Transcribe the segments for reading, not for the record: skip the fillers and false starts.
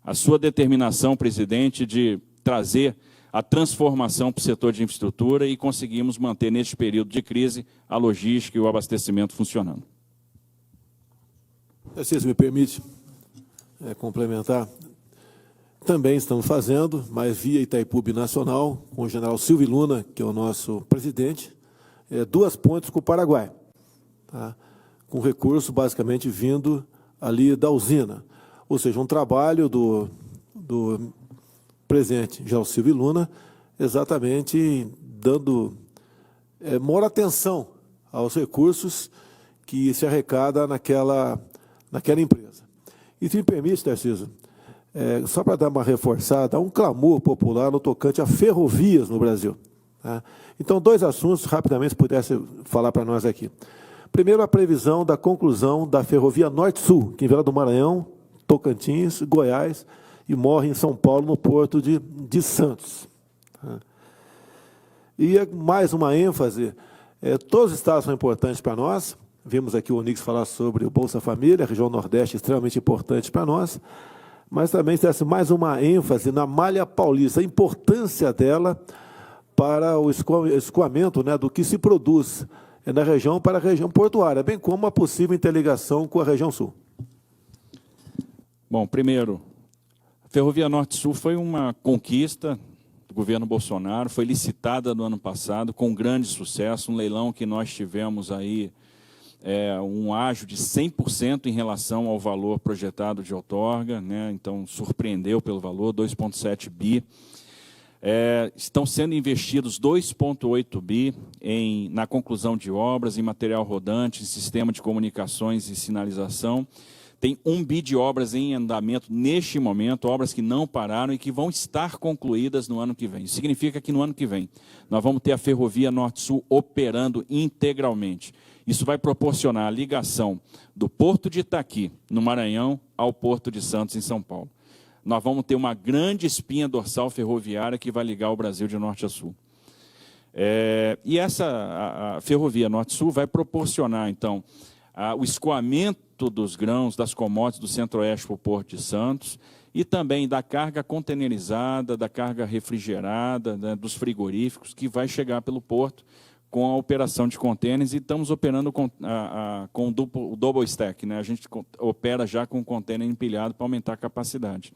a sua determinação, presidente, de trazer a transformação para o setor de infraestrutura e conseguimos manter, neste período de crise, a logística e o abastecimento funcionando. Se me permite complementar, também estamos fazendo, mas via Itaipu Binacional, com o general Silvio Luna, que é o nosso presidente, 2 pontes com o Paraguai, tá? Com recurso basicamente vindo ali da usina. Ou seja, um trabalho do presidente general Silvio Luna, exatamente dando maior atenção aos recursos que se arrecada naquela empresa. E se me permite, Tarcísio, só para dar uma reforçada, há um clamor popular no tocante a ferrovias no Brasil. Tá? Então, 2 assuntos, rapidamente, se pudesse falar para nós aqui. Primeiro, a previsão da conclusão da ferrovia Norte-Sul, que vem lá do Maranhão, Tocantins, Goiás, e morre em São Paulo, no porto de Santos. Tá? E mais uma ênfase, todos os estados são importantes para nós, vimos aqui o Onix falar sobre o Bolsa Família, a região Nordeste extremamente importante para nós, mas também se desse mais uma ênfase na Malha Paulista, a importância dela para o escoamento, né, do que se produz na região para a região portuária, bem como a possível interligação com a região sul. Bom, primeiro, a Ferrovia Norte-Sul foi uma conquista do governo Bolsonaro, foi licitada no ano passado com grande sucesso, um leilão que nós tivemos aí um ágio de 100% em relação ao valor projetado de outorga, né? Então surpreendeu pelo valor, 2,7 bi. Estão sendo investidos 2,8 bi na conclusão de obras, em material rodante, em sistema de comunicações e sinalização. Tem 1 bi de obras em andamento neste momento, obras que não pararam e que vão estar concluídas no ano que vem. Isso significa que no ano que vem nós vamos ter a Ferrovia Norte-Sul operando integralmente. Isso vai proporcionar a ligação do Porto de Itaqui, no Maranhão, ao Porto de Santos, em São Paulo. Nós vamos ter uma grande espinha dorsal ferroviária que vai ligar o Brasil de norte a sul. E a Ferrovia Norte-Sul vai proporcionar, então, o escoamento dos grãos, das commodities do Centro-Oeste para o Porto de Santos e também da carga containerizada, da carga refrigerada, né, dos frigoríficos, que vai chegar pelo porto com a operação de contêineres e estamos operando com o double stack, né? A gente opera já com o contêiner empilhado para aumentar a capacidade.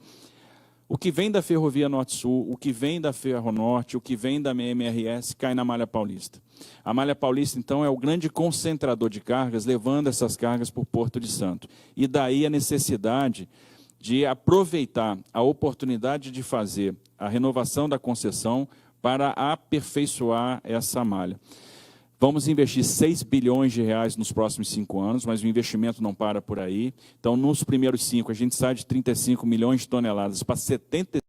O que vem da Ferrovia Norte-Sul, o que vem da Ferronorte, o que vem da MRS, cai na Malha Paulista. A Malha Paulista, então, é o grande concentrador de cargas, levando essas cargas para o Porto de Santos. E daí a necessidade de aproveitar a oportunidade de fazer a renovação da concessão para aperfeiçoar essa malha. Vamos investir 6 bilhões de reais nos próximos 5 anos, mas o investimento não para por aí. Então, nos primeiros 5, a gente sai de 35 milhões de toneladas para 75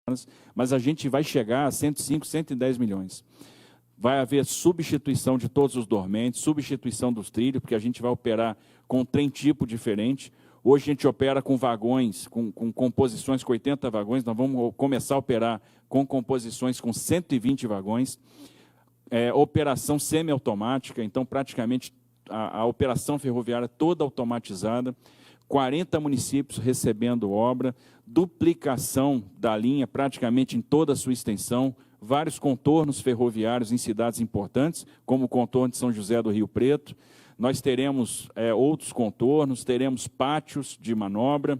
milhões, mas a gente vai chegar a 105, 110 milhões. Vai haver substituição de todos os dormentes, substituição dos trilhos, porque a gente vai operar com trem tipo diferente. Hoje a gente opera com vagões, com composições com 80 vagões, nós vamos começar a operar com composições com 120 vagões. Operação semiautomática, então praticamente a operação ferroviária toda automatizada, 40 municípios recebendo obra, duplicação da linha praticamente em toda a sua extensão, vários contornos ferroviários em cidades importantes, como o contorno de São José do Rio Preto. Nós teremos outros contornos, teremos pátios de manobra.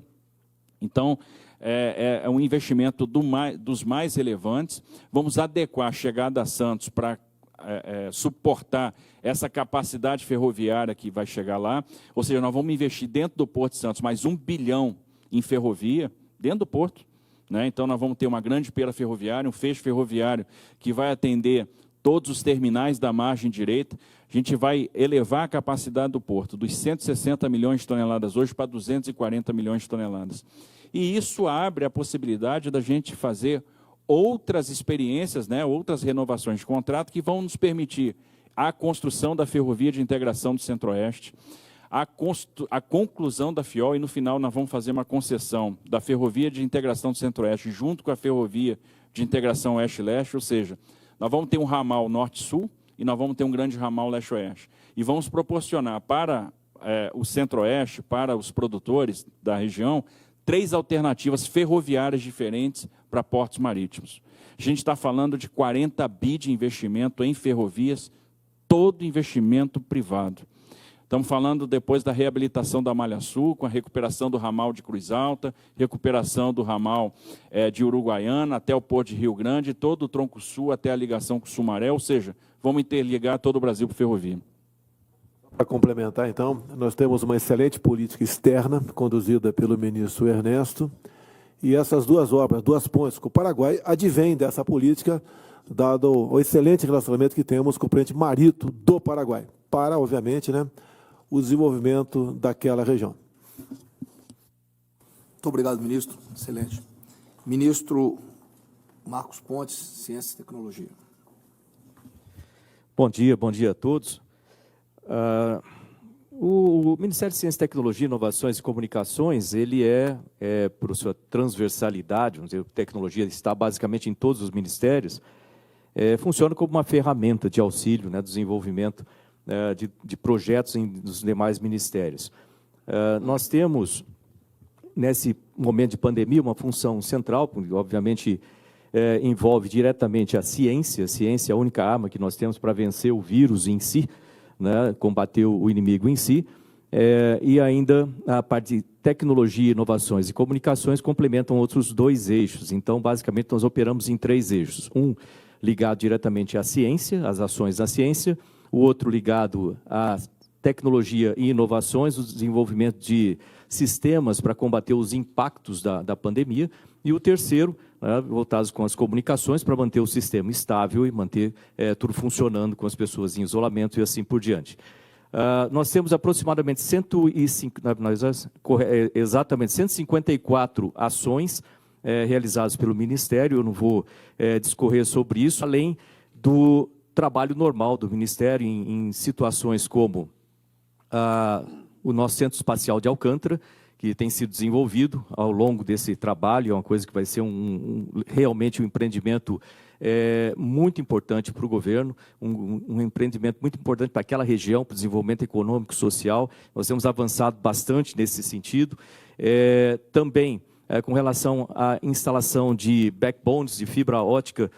Então, é um investimento dos mais relevantes. Vamos adequar a chegada a Santos para suportar essa capacidade ferroviária que vai chegar lá. Ou seja, nós vamos investir dentro do Porto de Santos mais 1 bilhão em ferrovia, dentro do porto. Né? Então, nós vamos ter uma grande pera ferroviária, um fecho ferroviário que vai atender todos os terminais da margem direita. A gente vai elevar a capacidade do porto dos 160 milhões de toneladas hoje para 240 milhões de toneladas. E isso abre a possibilidade da gente fazer outras experiências, né, outras renovações de contrato que vão nos permitir a construção da ferrovia de integração do Centro-Oeste, a conclusão da FIOL, e no final nós vamos fazer uma concessão da ferrovia de integração do Centro-Oeste junto com a ferrovia de integração Oeste-Leste, ou seja, nós vamos ter um ramal Norte-Sul e nós vamos ter um grande ramal Leste-Oeste. E vamos proporcionar para o Centro-Oeste, para os produtores da região, 3 alternativas ferroviárias diferentes para portos marítimos. A gente está falando de 40 bi de investimento em ferrovias, todo investimento privado. Estamos falando depois da reabilitação da Malha Sul, com a recuperação do ramal de Cruz Alta, recuperação do ramal de Uruguaiana até o Porto de Rio Grande, todo o tronco sul até a ligação com o Sumaré, ou seja, vamos interligar todo o Brasil por ferrovia. Para complementar, então, nós temos uma excelente política externa, conduzida pelo ministro Ernesto, e essas 2 obras, 2 pontes com o Paraguai, advêm dessa política, dado o excelente relacionamento que temos com o presidente Marito do Paraguai, para, obviamente, né, o desenvolvimento daquela região. Muito obrigado, ministro. Excelente. Ministro Marcos Pontes, Ciência e Tecnologia. Bom dia a todos. O Ministério de Ciência, Tecnologia, Inovações e Comunicações, ele por sua transversalidade, vamos dizer, tecnologia está basicamente em todos os ministérios, funciona como uma ferramenta de auxílio, né, desenvolvimento de projetos nos demais ministérios. Nós temos, nesse momento de pandemia, uma função central, porque, obviamente, envolve diretamente a ciência é a única arma que nós temos para vencer o vírus em si, né, combater o inimigo em si, e ainda a parte de tecnologia, inovações e comunicações complementam outros 2 eixos. Então, basicamente, nós operamos em 3 eixos. Um ligado diretamente à ciência, às ações da ciência, o outro ligado à tecnologia e inovações, o desenvolvimento de sistemas para combater os impactos da pandemia, e o terceiro, né, voltados com as comunicações, para manter o sistema estável e manter tudo funcionando com as pessoas em isolamento e assim por diante. Nós temos aproximadamente 154 ações realizadas pelo Ministério, eu não vou discorrer sobre isso, além do trabalho normal do Ministério em situações como o nosso Centro Espacial de Alcântara, que tem sido desenvolvido ao longo desse trabalho, é uma coisa que vai ser realmente um empreendimento muito importante para o governo, um empreendimento muito importante para aquela região, para o desenvolvimento econômico e social. Nós temos avançado bastante nesse sentido. Também, com relação à instalação de backbones de fibra ótica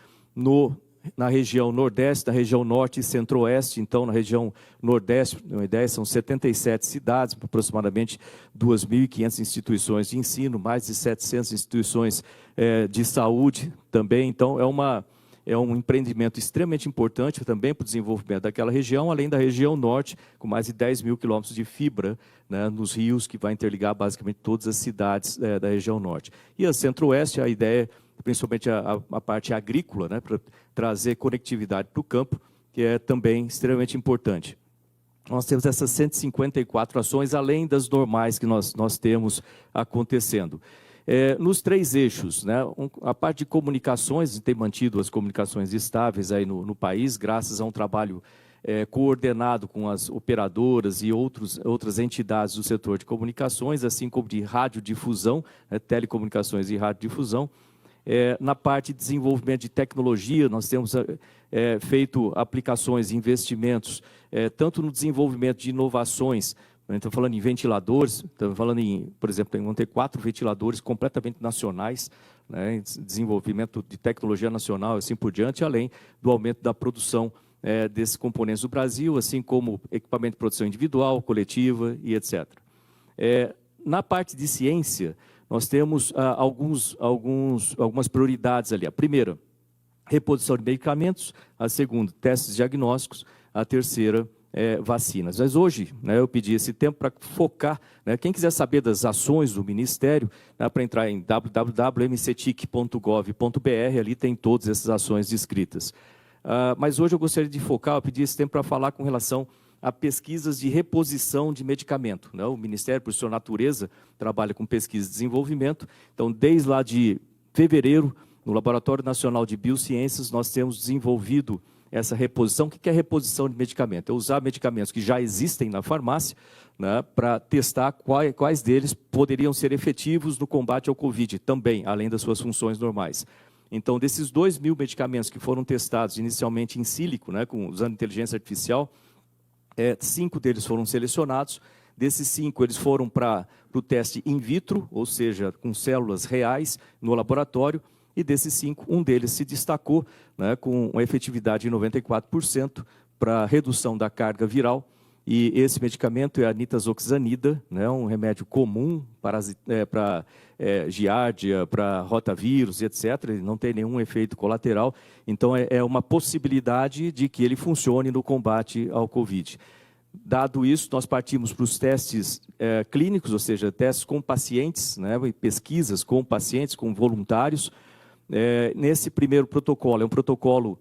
na região Nordeste, na região Norte e Centro-Oeste. Então, na região Nordeste, uma ideia, são 77 cidades, aproximadamente 2.500 instituições de ensino, mais de 700 instituições de saúde também. Então, é um empreendimento extremamente importante também para o desenvolvimento daquela região, além da região Norte, com mais de 10 mil quilômetros de fibra, né, nos rios, que vai interligar basicamente todas as cidades da região Norte. E a Centro-Oeste, a ideia principalmente a parte agrícola, né, para trazer conectividade para o campo, que é também extremamente importante. Nós temos essas 154 ações, além das normais que nós temos acontecendo. Nos 3 eixos, né, a parte de comunicações, tem mantido as comunicações estáveis aí no país, graças a um trabalho coordenado com as operadoras e outras entidades do setor de comunicações, assim como de radiodifusão, telecomunicações e radiodifusão. Na parte de desenvolvimento de tecnologia, nós temos feito aplicações e investimentos, tanto no desenvolvimento de inovações, estamos falando em ventiladores, estamos falando por exemplo, vão ter 4 ventiladores completamente nacionais, né, desenvolvimento de tecnologia nacional e assim por diante, além do aumento da produção desses componentes do Brasil, assim como equipamento de produção individual, coletiva e etc. Na parte de ciência, nós temos algumas prioridades ali. A primeira, reposição de medicamentos. A segunda, testes diagnósticos. A terceira, vacinas. Mas hoje, né, eu pedi esse tempo para focar, né, quem quiser saber das ações do Ministério, né, para entrar em www.mcetic.gov.br, ali tem todas essas ações descritas. Mas hoje eu gostaria de focar, eu pedi esse tempo para falar com relação a pesquisas de reposição de medicamento, né? O Ministério, por sua natureza, trabalha com pesquisa e desenvolvimento. Então, desde lá de fevereiro, no Laboratório Nacional de Biociências, nós temos desenvolvido essa reposição. O que é reposição de medicamento? É usar medicamentos que já existem na farmácia, né, para testar quais deles poderiam ser efetivos no combate ao Covid, também, além das suas funções normais. Então, desses 2.000 medicamentos que foram testados inicialmente em sílico, né, usando inteligência artificial, 5 deles foram selecionados, Desses 5, eles foram para o teste in vitro, ou seja, com células reais no laboratório, e desses 5, um deles se destacou, né, com uma efetividade de 94% para redução da carga viral. E esse medicamento é a nitazoxanida, né, um remédio comum para giardia, para rotavírus, etc. Ele não tem nenhum efeito colateral, então é uma possibilidade de que ele funcione no combate ao Covid. Dado isso, nós partimos para os testes clínicos, ou seja, testes com pacientes, né, pesquisas com pacientes, com voluntários. Nesse primeiro protocolo, é um protocolo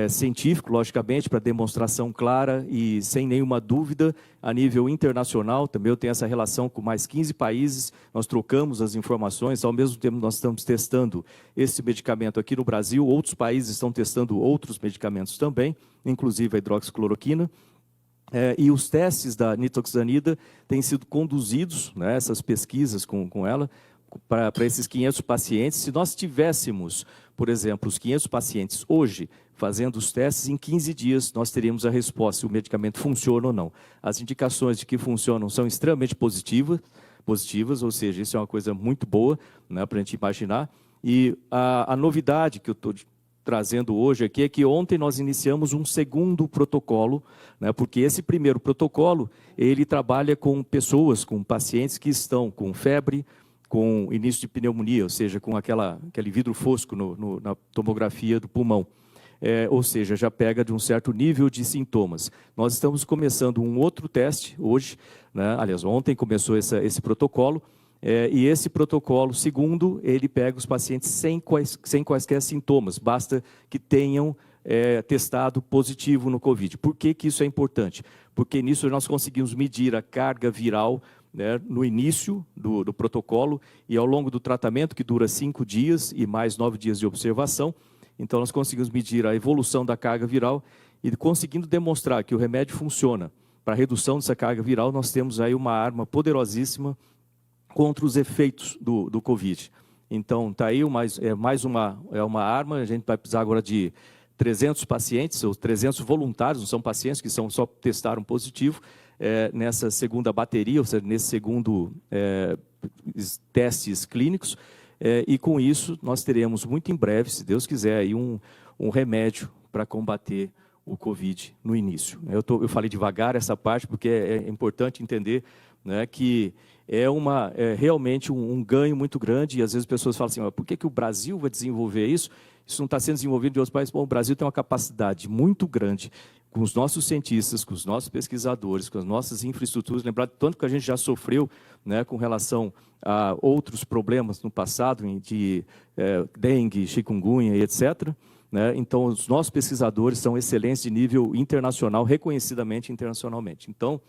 científico, logicamente, para demonstração clara e sem nenhuma dúvida, a nível internacional. Também eu tenho essa relação com mais 15 países, nós trocamos as informações, ao mesmo tempo nós estamos testando esse medicamento aqui no Brasil, outros países estão testando outros medicamentos também, inclusive a hidroxicloroquina. E os testes da nitazoxanida têm sido conduzidos, né, essas pesquisas com ela, para esses 500 pacientes. Se nós tivéssemos, por exemplo, os 500 pacientes hoje fazendo os testes, em 15 dias nós teríamos a resposta se o medicamento funciona ou não. As indicações de que funcionam são extremamente positivas, ou seja, isso é uma coisa muito boa, né, para a gente imaginar. E a novidade que eu estou trazendo hoje aqui é que ontem nós iniciamos um segundo protocolo, né, porque esse primeiro protocolo, ele trabalha com pessoas, com pacientes que estão com febre, com início de pneumonia, ou seja, com aquele vidro fosco na tomografia do pulmão. Ou seja, já pega de um certo nível de sintomas. Nós estamos começando um outro teste hoje, né? Aliás, ontem começou esse protocolo, e esse protocolo, segundo, ele pega os pacientes sem quaisquer sintomas, basta que tenham testado positivo no Covid. Por que isso é importante? Porque nisso nós conseguimos medir a carga viral, né, no início do protocolo e ao longo do tratamento, que dura 5 dias e mais 9 dias de observação. Então, nós conseguimos medir a evolução da carga viral e, conseguindo demonstrar que o remédio funciona para a redução dessa carga viral, nós temos aí uma arma poderosíssima contra os efeitos do Covid. Então, está aí mais uma arma. A gente vai precisar agora de 300 pacientes, ou 300 voluntários, não são pacientes que só testaram positivo, nessa segunda bateria, ou seja, nesse segundo testes clínicos. E com isso nós teremos muito em breve, se Deus quiser, aí um remédio para combater o Covid no início. Eu falei devagar essa parte porque é importante entender, né, que é realmente um ganho muito grande, e às vezes as pessoas falam assim, por que o Brasil vai desenvolver isso? Isso não está sendo desenvolvido em outros países. Bom, o Brasil tem uma capacidade muito grande com os nossos cientistas, com os nossos pesquisadores, com as nossas infraestruturas. Lembrar tanto que a gente já sofreu, né, com relação a outros problemas no passado, de dengue, chikungunya e etc. Né? Então, os nossos pesquisadores são excelentes de nível internacional, reconhecidamente internacionalmente. Então,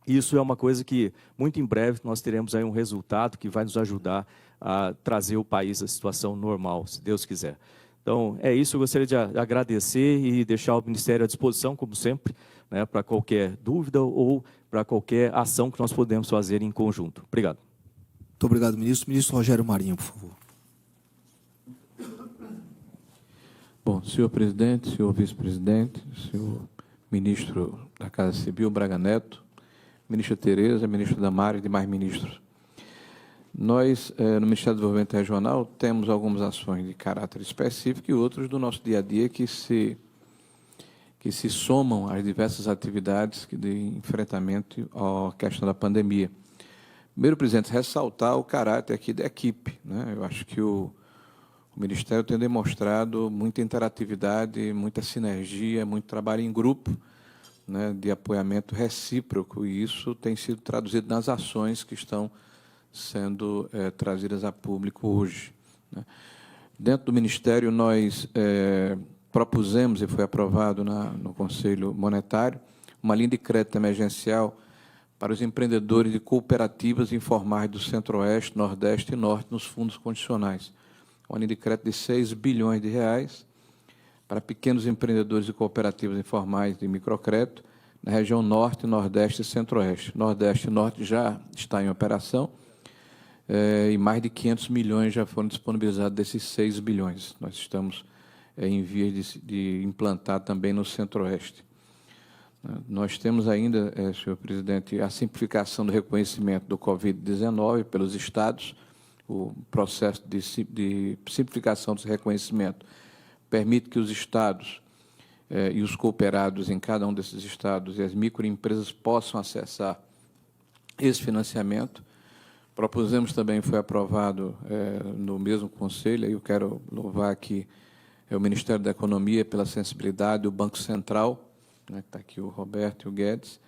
isso é uma coisa que, muito em breve, nós teremos aí um resultado que vai nos ajudar a trazer o país à situação normal, se Deus quiser. Então, é isso. Eu gostaria de agradecer e deixar o Ministério à disposição, como sempre, né, para qualquer dúvida ou para qualquer ação que nós podemos fazer em conjunto. Obrigado. Muito obrigado, ministro. Ministro Rogério Marinho, por favor. Bom, senhor presidente, senhor vice-presidente, senhor ministro da Casa Civil, Braga Neto, ministra Tereza, ministro Damares e demais ministros. Nós, no Ministério do Desenvolvimento Regional, temos algumas ações de caráter específico e outras do nosso dia a dia que se somam às diversas atividades de enfrentamento à questão da pandemia. Primeiro, presidente, ressaltar o caráter aqui da equipe, né? Eu acho que o Ministério tem demonstrado muita interatividade, muita sinergia, muito trabalho em grupo, né, de apoiamento recíproco, e isso tem sido traduzido nas ações que estão sendo trazidas a público hoje, né. Dentro do Ministério, nós propusemos, e foi aprovado no Conselho Monetário, uma linha de crédito emergencial para os empreendedores de cooperativas informais do Centro-Oeste, Nordeste e Norte nos fundos condicionais. Uma linha de crédito de R$6 bilhões para pequenos empreendedores e cooperativas informais de microcrédito na região Norte, Nordeste e Centro-Oeste. Nordeste e Norte já está em operação, e mais de 500 milhões já foram disponibilizados desses 6 bilhões. Nós estamos em vias de implantar também no Centro-Oeste. Nós temos ainda, senhor presidente, a simplificação do reconhecimento do Covid-19 pelos estados. O processo de simplificação desse reconhecimento permite que os estados e os cooperados em cada um desses estados e as microempresas possam acessar esse financiamento. Propusemos também, foi aprovado no mesmo conselho, aí eu quero louvar aqui o Ministério da Economia pela sensibilidade, o Banco Central, né, que está aqui o Roberto e o Guedes,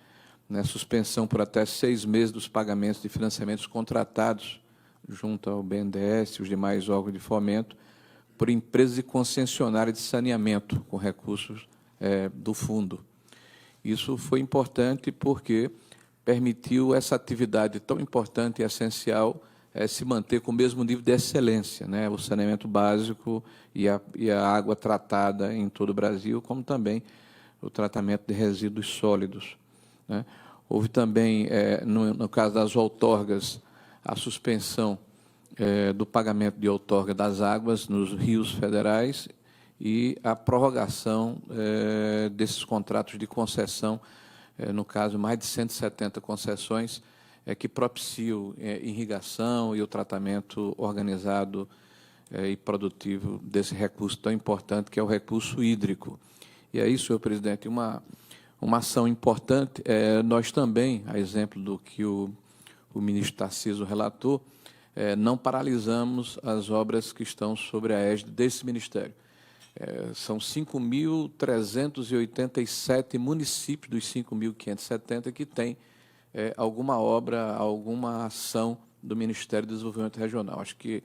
né, suspensão por até 6 meses dos pagamentos de financiamentos contratados junto ao BNDES e os demais órgãos de fomento por empresas e concessionárias de saneamento com recursos do fundo. Isso foi importante porque permitiu essa atividade tão importante e essencial se manter com o mesmo nível de excelência, né? O saneamento básico e a água tratada em todo o Brasil, como também o tratamento de resíduos sólidos, né? Houve também, no caso das outorgas, a suspensão do pagamento de outorga das águas nos rios federais e a prorrogação desses contratos de concessão, no caso, mais de 170 concessões, que propiciam irrigação e o tratamento organizado e produtivo desse recurso tão importante, que é o recurso hídrico. E aí, senhor presidente, uma ação importante, nós também, a exemplo do que o ministro Tarcísio relatou, não paralisamos as obras que estão sobre a égide desse ministério. São 5.387 municípios dos 5.570 que têm alguma obra, alguma ação do Ministério do Desenvolvimento Regional. Acho que,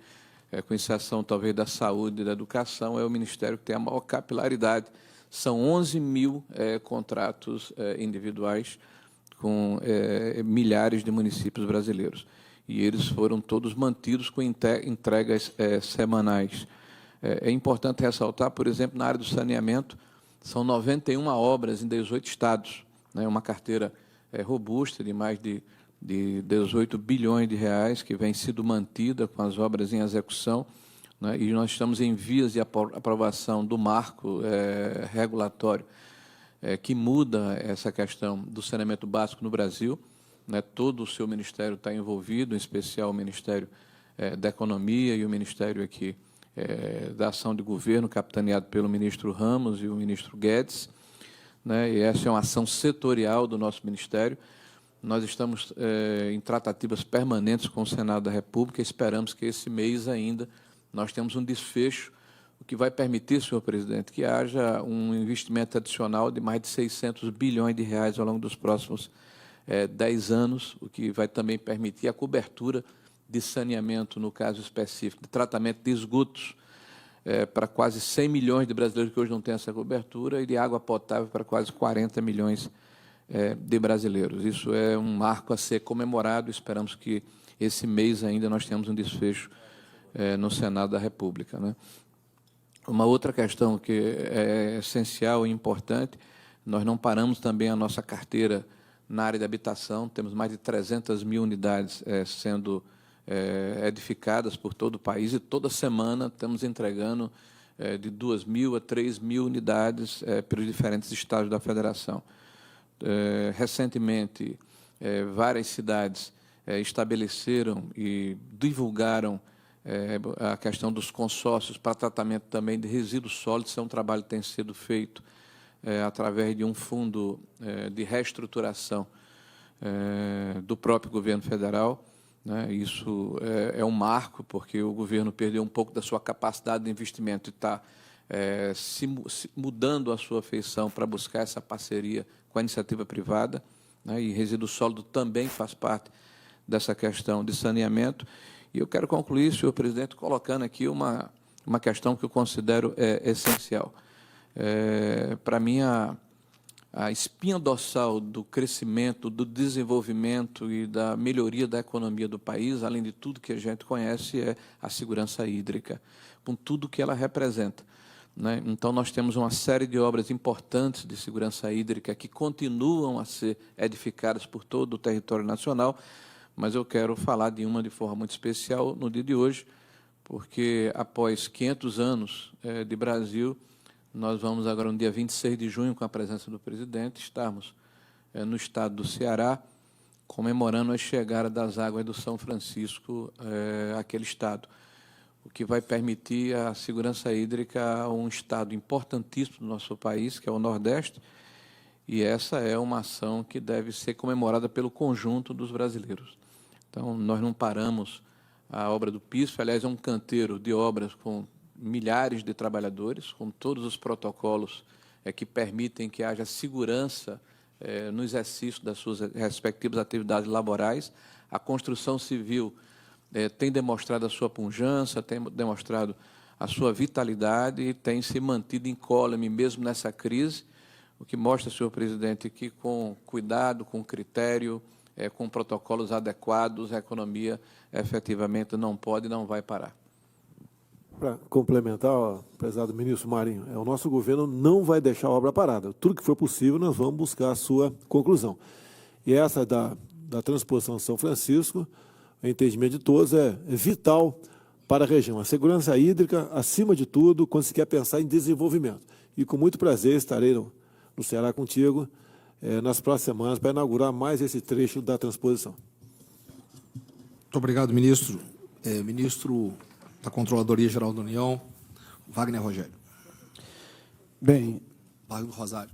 com exceção talvez da saúde e da educação, é o ministério que tem a maior capilaridade. São 11 mil contratos individuais com milhares de municípios brasileiros. E eles foram todos mantidos com entregas semanais. É importante ressaltar, por exemplo, na área do saneamento, são 91 obras em 18 estados, né, uma carteira robusta de mais de 18 bilhões de reais, que vem sido mantida com as obras em execução, né, e nós estamos em vias de aprovação do marco regulatório que muda essa questão do saneamento básico no Brasil, né, todo o seu ministério está envolvido, em especial o Ministério da Economia e o Ministério aqui da Ação de Governo, capitaneado pelo ministro Ramos e o ministro Guedes, né, e essa é uma ação setorial do nosso ministério. Nós estamos em tratativas permanentes com o Senado da República, esperamos que esse mês ainda nós temos um desfecho, o que vai permitir, senhor presidente, que haja um investimento adicional de mais de 600 bilhões de reais ao longo dos próximos 10 anos, o que vai também permitir a cobertura de saneamento, no caso específico, de tratamento de esgotos para quase 100 milhões de brasileiros que hoje não têm essa cobertura, e de água potável para quase 40 milhões de brasileiros. Isso é um marco a ser comemorado, esperamos que esse mês ainda nós tenhamos um desfecho no Senado da República, né? Uma outra questão que é essencial e importante, nós não paramos também a nossa carteira na área de habitação, temos mais de 300 mil unidades sendo edificadas por todo o país, e toda semana estamos entregando de 2.000 a 3.000 unidades pelos diferentes estados da federação. Recentemente, várias cidades estabeleceram e divulgaram a questão dos consórcios para tratamento também de resíduos sólidos. Isso é um trabalho que tem sido feito através de um fundo de reestruturação do próprio governo federal, né? Isso é um marco, porque o governo perdeu um pouco da sua capacidade de investimento e está mudando a sua feição para buscar essa parceria com a iniciativa privada, né? E resíduo sólido também faz parte dessa questão de saneamento. E eu quero concluir, senhor presidente, colocando aqui uma questão que eu considero essencial. Para mim, a espinha dorsal do crescimento, do desenvolvimento e da melhoria da economia do país, além de tudo que a gente conhece, é a segurança hídrica, com tudo que ela representa, né? Então, nós temos uma série de obras importantes de segurança hídrica que continuam a ser edificadas por todo o território nacional, mas eu quero falar de uma de forma muito especial no dia de hoje, porque após 500 anos de Brasil, nós vamos agora, no dia 26 de junho, com a presença do presidente, estarmos no estado do Ceará, comemorando a chegada das águas do São Francisco àquele estado, o que vai permitir a segurança hídrica a um estado importantíssimo do nosso país, que é o Nordeste, e essa é uma ação que deve ser comemorada pelo conjunto dos brasileiros. Então, nós não paramos a obra do PISF, aliás, é um canteiro de obras com milhares de trabalhadores, com todos os protocolos que permitem que haja segurança no exercício das suas respectivas atividades laborais. A construção civil tem demonstrado a sua pujança, tem demonstrado a sua vitalidade e tem se mantido incólume mesmo nessa crise, o que mostra, senhor presidente, que com cuidado, com critério, com protocolos adequados, a economia efetivamente não pode e não vai parar. Para complementar, prezado ministro Marinho, o nosso governo não vai deixar a obra parada. Tudo que for possível, nós vamos buscar a sua conclusão. E essa da transposição de São Francisco, o entendimento de todos, é vital para a região. A segurança hídrica, acima de tudo, quando se quer pensar em desenvolvimento. E com muito prazer estarei no Ceará contigo nas próximas semanas para inaugurar mais esse trecho da transposição. Muito obrigado, ministro. Ministro da Controladoria Geral da União, Wagner Rogério. Bem, Bairro do Rosário.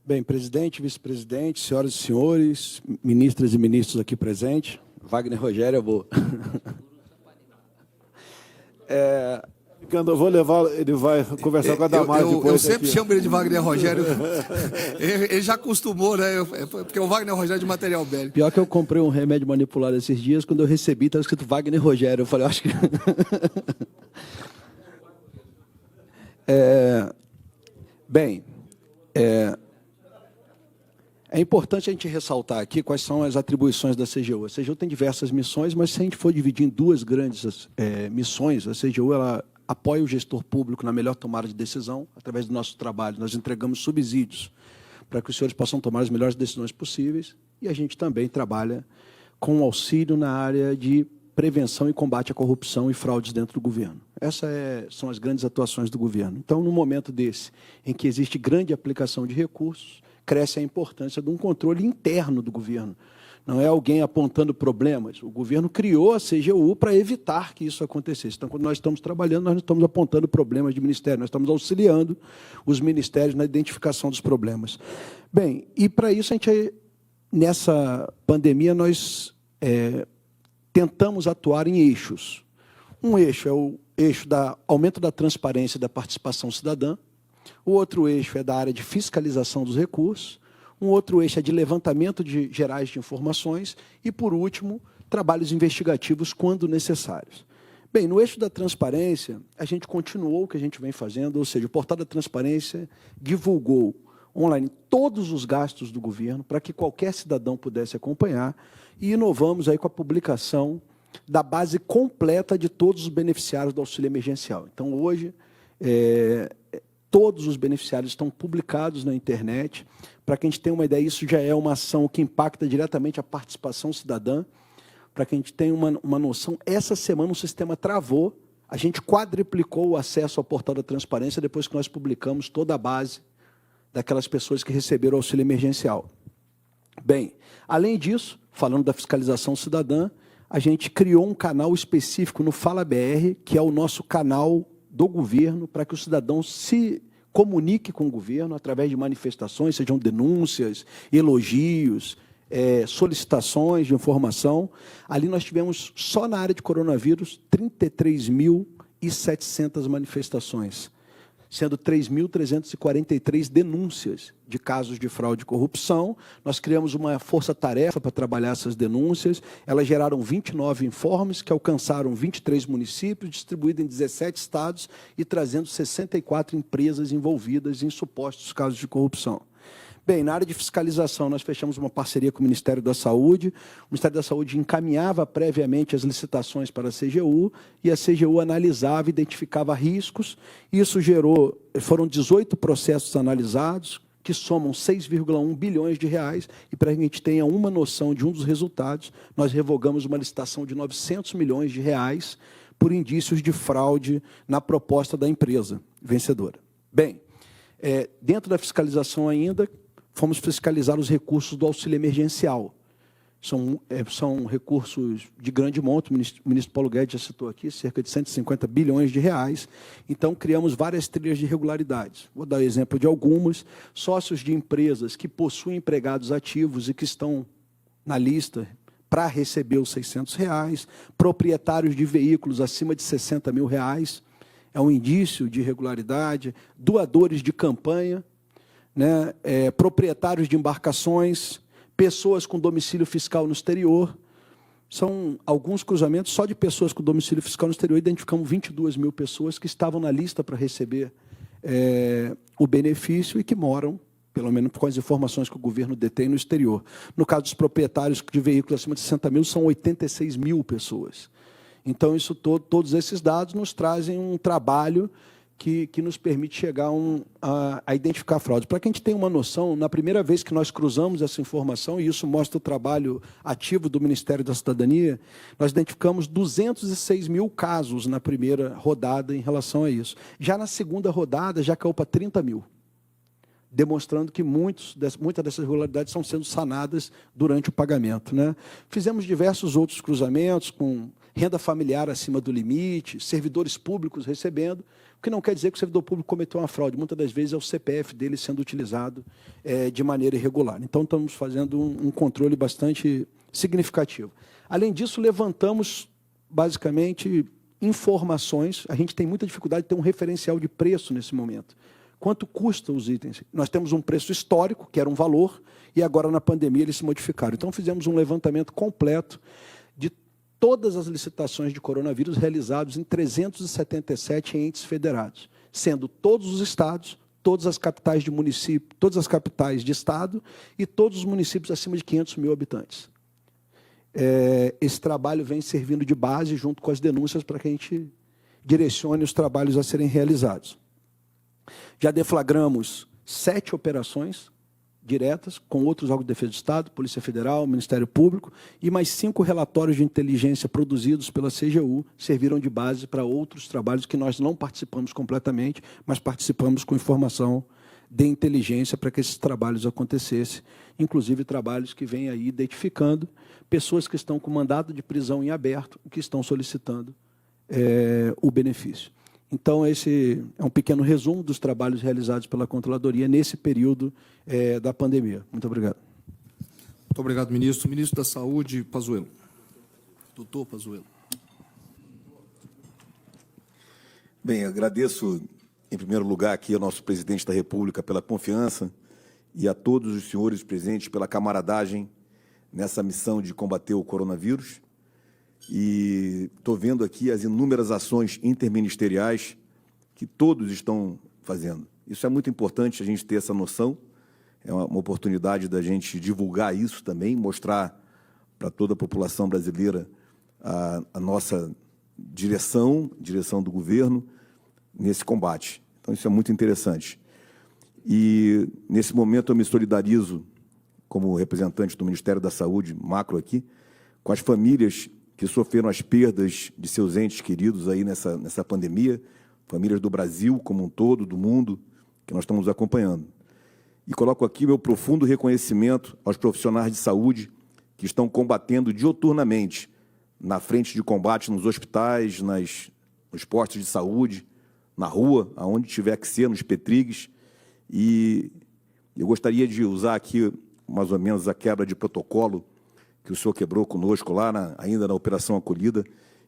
bem, presidente, vice-presidente, senhoras e senhores, ministras e ministros aqui presentes, Wagner Rogério, eu vou... Eu vou levar, ele vai conversar com a Damares depois. Eu sempre chamo ele de Wagner Rogério. Ele já acostumou, né? Porque o Wagner Rogério é de material bélico. Pior que eu comprei um remédio manipulado esses dias, quando eu recebi, estava escrito Wagner Rogério. Eu falei, acho que... Bem, é importante a gente ressaltar aqui quais são as atribuições da CGU. A CGU tem diversas missões, mas se a gente for dividir em duas grandes missões, a CGU ela apoia o gestor público na melhor tomada de decisão. Através do nosso trabalho, nós entregamos subsídios para que os senhores possam tomar as melhores decisões possíveis, e a gente também trabalha com auxílio na área de prevenção e combate à corrupção e fraudes dentro do governo. Essas são as grandes atuações do governo. Então, no momento desse, em que existe grande aplicação de recursos, cresce a importância de um controle interno do governo. Não é alguém apontando problemas. O governo criou a CGU para evitar que isso acontecesse. Então, quando nós estamos trabalhando, nós não estamos apontando problemas de ministério, nós estamos auxiliando os ministérios na identificação dos problemas. Bem, e para isso, nessa pandemia, nós tentamos atuar em eixos. Um eixo é o eixo do aumento da transparência e da participação cidadã. O outro eixo é da área de fiscalização dos recursos. Um outro eixo é de levantamento gerais de informações. E, por último, trabalhos investigativos quando necessários. Bem, no eixo da transparência, a gente continuou o que a gente vem fazendo, ou seja, o Portal da Transparência divulgou online todos os gastos do governo para que qualquer cidadão pudesse acompanhar, e inovamos aí com a publicação da base completa de todos os beneficiários do auxílio emergencial. Então, hoje, todos os beneficiários estão publicados na internet. Para que a gente tenha uma ideia, isso já é uma ação que impacta diretamente a participação cidadã. Para que a gente tenha uma noção, essa semana o sistema travou, a gente quadriplicou o acesso ao Portal da Transparência depois que nós publicamos toda a base daquelas pessoas que receberam o auxílio emergencial. Bem, além disso, falando da fiscalização cidadã, a gente criou um canal específico no Fala BR, que é o nosso canal do governo, para que o cidadão se comunique com o governo através de manifestações, sejam denúncias, elogios, solicitações de informação. Ali nós tivemos, só na área de coronavírus, 33.700 manifestações, sendo 3.343 denúncias de casos de fraude e corrupção. Nós criamos uma força-tarefa para trabalhar essas denúncias. Elas geraram 29 informes que alcançaram 23 municípios, distribuídos em 17 estados e trazendo 64 empresas envolvidas em supostos casos de corrupção. Bem, na área de fiscalização, nós fechamos uma parceria com o Ministério da Saúde. O Ministério da Saúde encaminhava previamente as licitações para a CGU, e a CGU analisava, identificava riscos. Isso foram 18 processos analisados, que somam 6,1 bilhões de reais, e para que a gente tenha uma noção de um dos resultados, nós revogamos uma licitação de 900 milhões de reais por indícios de fraude na proposta da empresa vencedora. Bem, dentro da fiscalização ainda, fomos fiscalizar os recursos do auxílio emergencial. São recursos de grande monto, o ministro Paulo Guedes já citou aqui, cerca de 150 bilhões de reais. Então, criamos várias trilhas de irregularidades. Vou dar o exemplo de algumas. Sócios de empresas que possuem empregados ativos e que estão na lista para receber os R$600, proprietários de veículos acima de R$60 mil, é um indício de irregularidade, doadores de campanha, né, proprietários de embarcações, pessoas com domicílio fiscal no exterior. São alguns cruzamentos só de pessoas com domicílio fiscal no exterior. Identificamos 22 mil pessoas que estavam na lista para receber o benefício e que moram, pelo menos com as informações que o governo detém, no exterior. No caso dos proprietários de veículos acima de 60 mil, são 86 mil pessoas. Então, todos esses dados nos trazem um trabalho que nos permite chegar a identificar fraudes. Para que a gente tenha uma noção, na primeira vez que nós cruzamos essa informação, e isso mostra o trabalho ativo do Ministério da Cidadania, nós identificamos 206 mil casos na primeira rodada em relação a isso. Já na segunda rodada, já caiu para 30 mil, demonstrando que muitas dessas irregularidades estão sendo sanadas durante o pagamento, né? Fizemos diversos outros cruzamentos com renda familiar acima do limite, servidores públicos recebendo, o que não quer dizer que o servidor público cometeu uma fraude. Muitas das vezes é o CPF dele sendo utilizado de maneira irregular. Então, estamos fazendo um controle bastante significativo. Além disso, levantamos, basicamente, informações. A gente tem muita dificuldade de ter um referencial de preço nesse momento. Quanto custam os itens? Nós temos um preço histórico, que era um valor, e agora, na pandemia, eles se modificaram. Então, fizemos um levantamento completo de todas as licitações de coronavírus realizados em 377 entes federados, sendo todos os estados, todas as capitais de município, todas as capitais de estado e todos os municípios acima de 500 mil habitantes. Esse trabalho vem servindo de base junto com as denúncias para que a gente direcione os trabalhos a serem realizados. Já deflagramos 7 operações diretas, com outros órgãos de defesa do Estado, Polícia Federal, Ministério Público, e mais 5 relatórios de inteligência produzidos pela CGU serviram de base para outros trabalhos que nós não participamos completamente, mas participamos com informação de inteligência para que esses trabalhos acontecessem, inclusive trabalhos que vêm aí identificando pessoas que estão com mandado de prisão em aberto e que estão solicitando o benefício. Então, esse é um pequeno resumo dos trabalhos realizados pela Controladoria nesse período da pandemia. Muito obrigado. Muito obrigado, ministro. Ministro da Saúde, Pazuello. Doutor Pazuello. Bem, agradeço, em primeiro lugar, aqui ao nosso presidente da República pela confiança e a todos os senhores presentes pela camaradagem nessa missão de combater o coronavírus. E estou vendo aqui as inúmeras ações interministeriais que todos estão fazendo. Isso é muito importante a gente ter essa noção, é uma oportunidade da gente divulgar isso também, mostrar para toda a população brasileira a nossa direção do governo nesse combate. Então, isso é muito interessante. E, nesse momento, eu me solidarizo, como representante do Ministério da Saúde, macro aqui, com as famílias que sofreram as perdas de seus entes queridos aí nessa pandemia, famílias do Brasil como um todo, do mundo, que nós estamos acompanhando. E coloco aqui meu profundo reconhecimento aos profissionais de saúde que estão combatendo dioturnamente na frente de combate nos hospitais, nos postos de saúde, na rua, aonde tiver que ser, nos petrigues. E eu gostaria de usar aqui, mais ou menos, a quebra de protocolo que o senhor quebrou conosco lá, ainda na Operação Acolhida,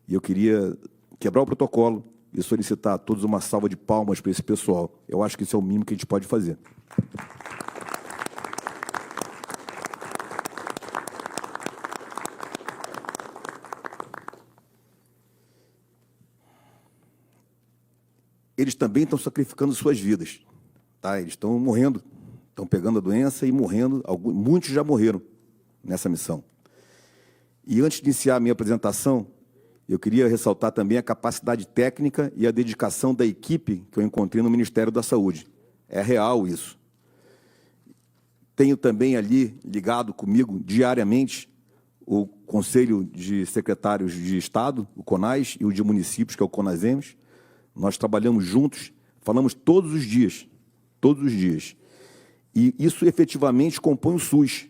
e eu queria quebrar o protocolo e solicitar a todos uma salva de palmas para esse pessoal. Eu acho que isso é o mínimo que a gente pode fazer. Eles também estão sacrificando suas vidas, tá? Eles estão morrendo, estão pegando a doença e morrendo, muitos já morreram nessa missão. E antes de iniciar a minha apresentação, eu queria ressaltar também a capacidade técnica e a dedicação da equipe que eu encontrei no Ministério da Saúde. É real isso. Tenho também ali, ligado comigo diariamente, o Conselho de Secretários de Estado, o CONAS, e o de municípios, que é o CONASEMES. Nós trabalhamos juntos, falamos todos os dias. E isso efetivamente compõe o SUS.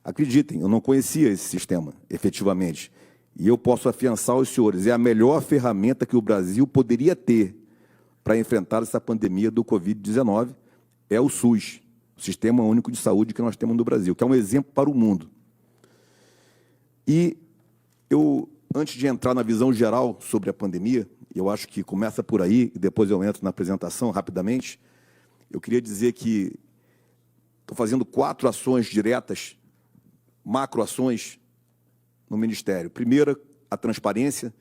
Acreditem, eu não conhecia esse sistema, efetivamente. E eu posso afiançar aos senhores, é a melhor ferramenta que o Brasil poderia ter para enfrentar essa pandemia do Covid-19, é o SUS, o Sistema Único de Saúde que nós temos no Brasil, que é um exemplo para o mundo. E eu, antes de entrar na visão geral sobre a pandemia, eu acho que começa por aí, e depois eu entro na apresentação rapidamente, eu queria dizer que estou fazendo 4 ações diretas, macroações, no Ministério. Primeira, a transparência.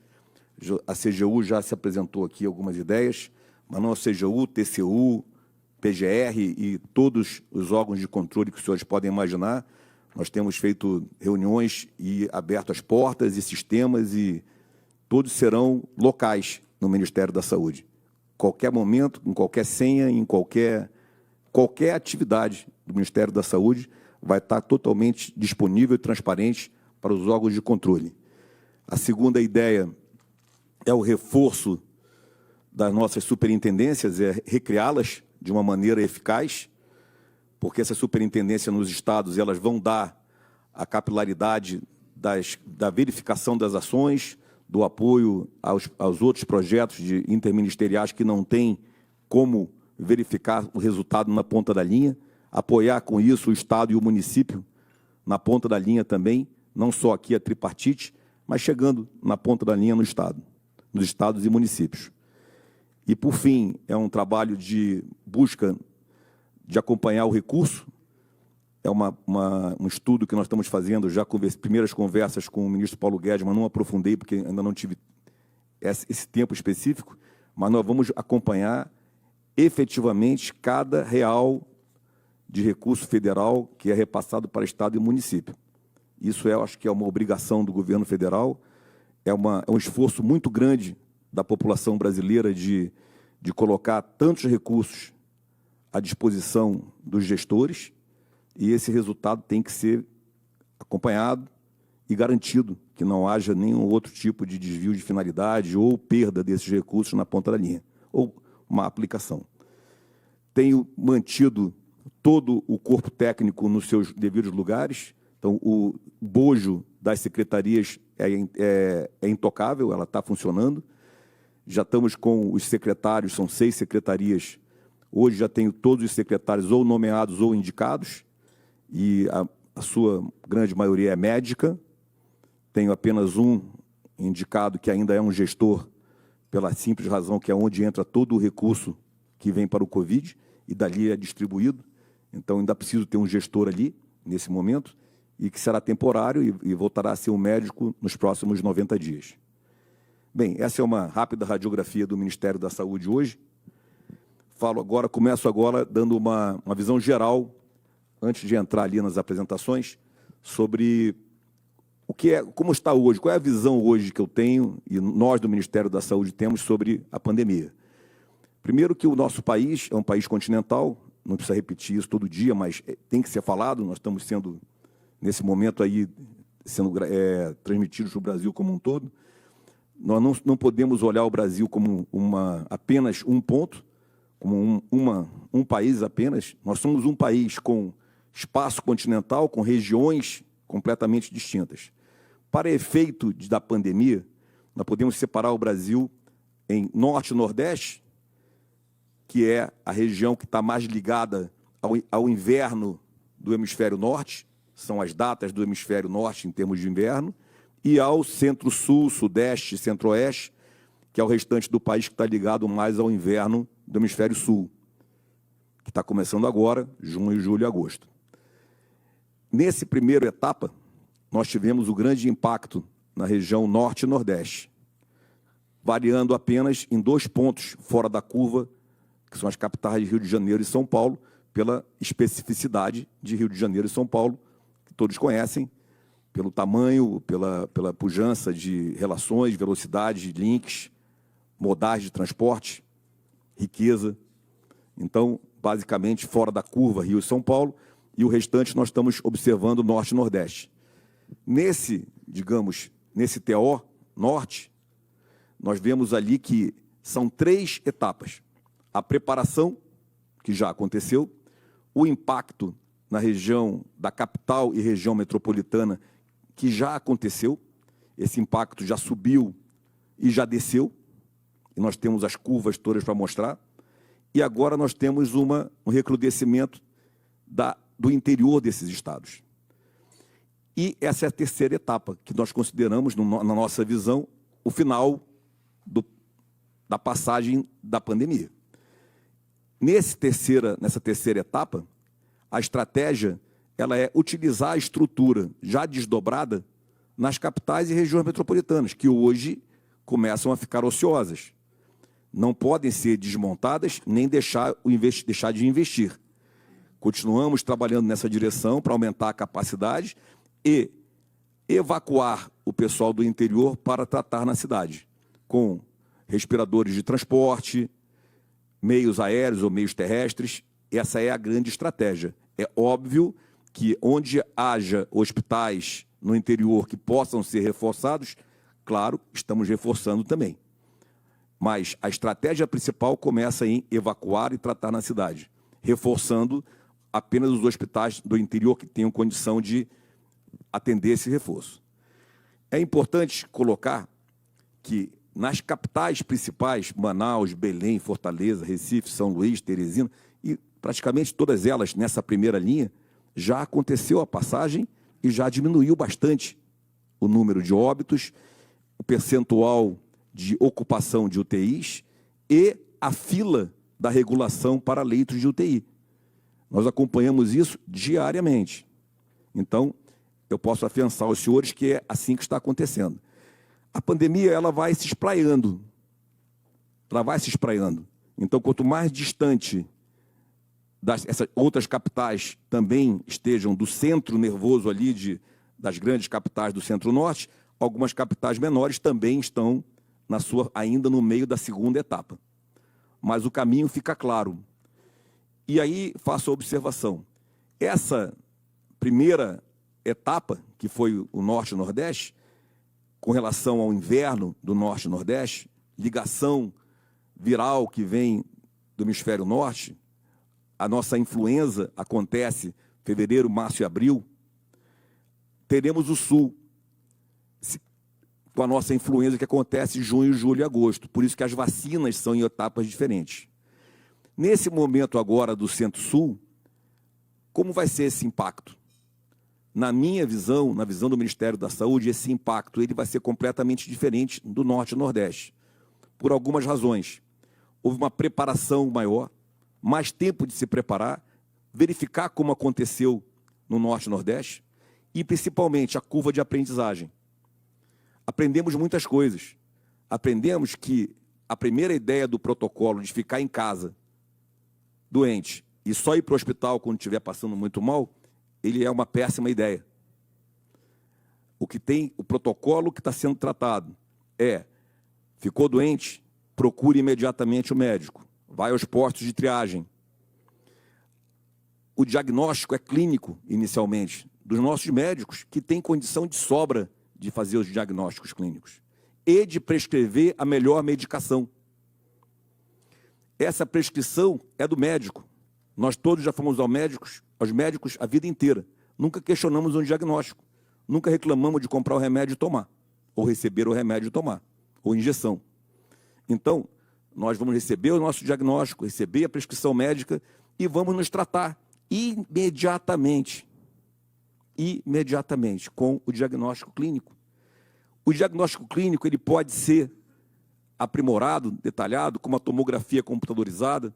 A CGU já se apresentou aqui algumas ideias, mas não a CGU, TCU, PGR e todos os órgãos de controle que os senhores podem imaginar. Nós temos feito reuniões e aberto as portas e sistemas, e todos serão locais no Ministério da Saúde. Qualquer momento, em qualquer senha, em qualquer atividade do Ministério da Saúde, vai estar totalmente disponível e transparente para os órgãos de controle. A segunda ideia é o reforço das nossas superintendências, é recriá-las de uma maneira eficaz, porque essas superintendências nos estados elas vão dar a capilaridade da verificação das ações, do apoio aos outros projetos interministeriais que não têm como verificar o resultado na ponta da linha, apoiar com isso o Estado e o município na ponta da linha também, não só aqui a tripartite, mas chegando na ponta da linha no Estado, nos estados e municípios. E, por fim, é um trabalho de busca de acompanhar o recurso, é um estudo que nós estamos fazendo, já com primeiras conversas com o ministro Paulo Guedes, mas não aprofundei, porque ainda não tive esse tempo específico, mas nós vamos acompanhar efetivamente cada real de recurso federal que é repassado para Estado e município. Isso eu acho que é uma obrigação do governo federal, é um esforço muito grande da população brasileira de colocar tantos recursos à disposição dos gestores, e esse resultado tem que ser acompanhado e garantido, que não haja nenhum outro tipo de desvio de finalidade ou perda desses recursos na ponta da linha, ou uma aplicação. Tenho mantido todo o corpo técnico nos seus devidos lugares. Então, o bojo das secretarias é intocável, ela está funcionando. Já estamos com os secretários, são 6 secretarias. Hoje já tenho todos os secretários ou nomeados ou indicados, e a sua grande maioria é médica. Tenho apenas um indicado que ainda é um gestor, pela simples razão que é onde entra todo o recurso que vem para o Covid, e dali é distribuído. Então, ainda preciso ter um gestor ali, nesse momento, e que será temporário e voltará a ser um médico nos próximos 90 dias. Bem, essa é uma rápida radiografia do Ministério da Saúde hoje. Começo agora dando uma visão geral, antes de entrar ali nas apresentações, sobre como está hoje, qual é a visão hoje que eu tenho, e nós do Ministério da Saúde temos sobre a pandemia. Primeiro que o nosso país é um país continental, não precisa repetir isso todo dia, mas tem que ser falado. Nós estamos sendo, nesse momento aí, sendo transmitidos para o Brasil como um todo. Nós não podemos olhar o Brasil como apenas um ponto, como um país apenas. Nós somos um país com espaço continental, com regiões completamente distintas. Para efeito da pandemia, nós podemos separar o Brasil em Norte e Nordeste, que é a região que está mais ligada ao inverno do hemisfério norte, são as datas do hemisfério norte em termos de inverno, e ao centro-sul, sudeste, centro-oeste, que é o restante do país que está ligado mais ao inverno do hemisfério sul, que está começando agora, junho, julho e agosto. Nessa primeira etapa, nós tivemos o grande impacto na região norte e nordeste, variando apenas em 2 pontos fora da curva, que são as capitais de Rio de Janeiro e São Paulo, pela especificidade de Rio de Janeiro e São Paulo, que todos conhecem, pelo tamanho, pela pujança de relações, velocidade, links, modais de transporte, riqueza. Então, basicamente, fora da curva, Rio e São Paulo, e o restante nós estamos observando Norte e Nordeste. Nesse TO Norte, nós vemos ali que são 3 etapas. A preparação, que já aconteceu, o impacto na região da capital e região metropolitana, que já aconteceu, esse impacto já subiu e já desceu, e nós temos as curvas todas para mostrar, e agora nós temos um recrudescimento do interior desses estados. E essa é a terceira etapa, que nós consideramos, na nossa visão, o final da passagem da pandemia. Nessa terceira etapa, a estratégia ela é utilizar a estrutura já desdobrada nas capitais e regiões metropolitanas, que hoje começam a ficar ociosas. Não podem ser desmontadas nem deixar de investir. Continuamos trabalhando nessa direção para aumentar a capacidade e evacuar o pessoal do interior para tratar na cidade, com respiradores de transporte, meios aéreos ou meios terrestres. Essa é a grande estratégia. É óbvio que onde haja hospitais no interior que possam ser reforçados, claro, estamos reforçando também. Mas a estratégia principal começa em evacuar e tratar na cidade, reforçando apenas os hospitais do interior que tenham condição de atender esse reforço. É importante colocar que nas capitais principais, Manaus, Belém, Fortaleza, Recife, São Luís, Teresina, e praticamente todas elas nessa primeira linha, já aconteceu a passagem e já diminuiu bastante o número de óbitos, o percentual de ocupação de UTIs e a fila da regulação para leitos de UTI. Nós acompanhamos isso diariamente. Então, eu posso afiançar aos senhores que é assim que está acontecendo. A pandemia ela vai se espraiando. Ela vai se espraiando. Então, quanto mais distante essas outras capitais também estejam do centro nervoso ali das grandes capitais do centro-norte, algumas capitais menores também estão ainda no meio da segunda etapa. Mas o caminho fica claro. E aí faço a observação. Essa primeira etapa, que foi o Norte e Nordeste, com relação ao inverno do Norte e Nordeste, ligação viral que vem do hemisfério norte, a nossa influenza acontece em fevereiro, março e abril, teremos o Sul, com a nossa influenza que acontece em junho, julho e agosto. Por isso que as vacinas são em etapas diferentes. Nesse momento agora do Centro-Sul, como vai ser esse impacto? Na minha visão, na visão do Ministério da Saúde, esse impacto ele vai ser completamente diferente do Norte e Nordeste, por algumas razões. Houve uma preparação maior, mais tempo de se preparar, verificar como aconteceu no Norte e Nordeste e, principalmente, a curva de aprendizagem. Aprendemos muitas coisas. Aprendemos que a primeira ideia do protocolo de ficar em casa, doente, e só ir para o hospital quando estiver passando muito mal, ele é uma péssima ideia. O protocolo que está sendo tratado ficou doente, procure imediatamente o médico, vai aos postos de triagem. O diagnóstico é clínico, inicialmente, dos nossos médicos, que têm condição de sobra de fazer os diagnósticos clínicos e de prescrever a melhor medicação. Essa prescrição é do médico. Nós todos já fomos aos médicos a vida inteira. Nunca questionamos um diagnóstico. Nunca reclamamos de comprar o remédio e tomar, ou receber o remédio e tomar, ou injeção. Então, nós vamos receber o nosso diagnóstico, receber a prescrição médica e vamos nos tratar imediatamente com o diagnóstico clínico. O diagnóstico clínico ele pode ser aprimorado, detalhado, com uma tomografia computadorizada,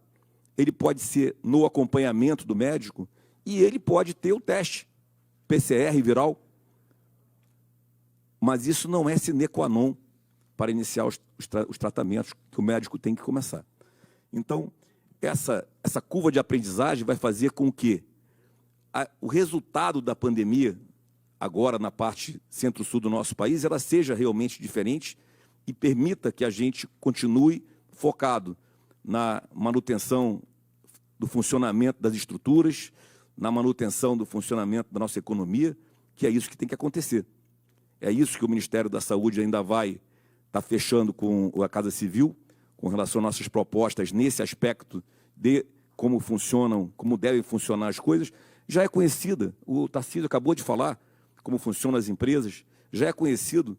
ele pode ser no acompanhamento do médico e ele pode ter o teste PCR viral, mas isso não é sine qua non para iniciar os tratamentos que o médico tem que começar. Então, essa curva de aprendizagem vai fazer com que o resultado da pandemia, agora na parte centro-sul do nosso país, ela seja realmente diferente e permita que a gente continue focado na manutenção do funcionamento das estruturas, na manutenção do funcionamento da nossa economia, que é isso que tem que acontecer. É isso que o Ministério da Saúde ainda vai estar fechando com a Casa Civil, com relação às nossas propostas nesse aspecto de como funcionam, como devem funcionar as coisas, já é conhecida. O Tarcísio acabou de falar como funcionam as empresas, já é conhecido.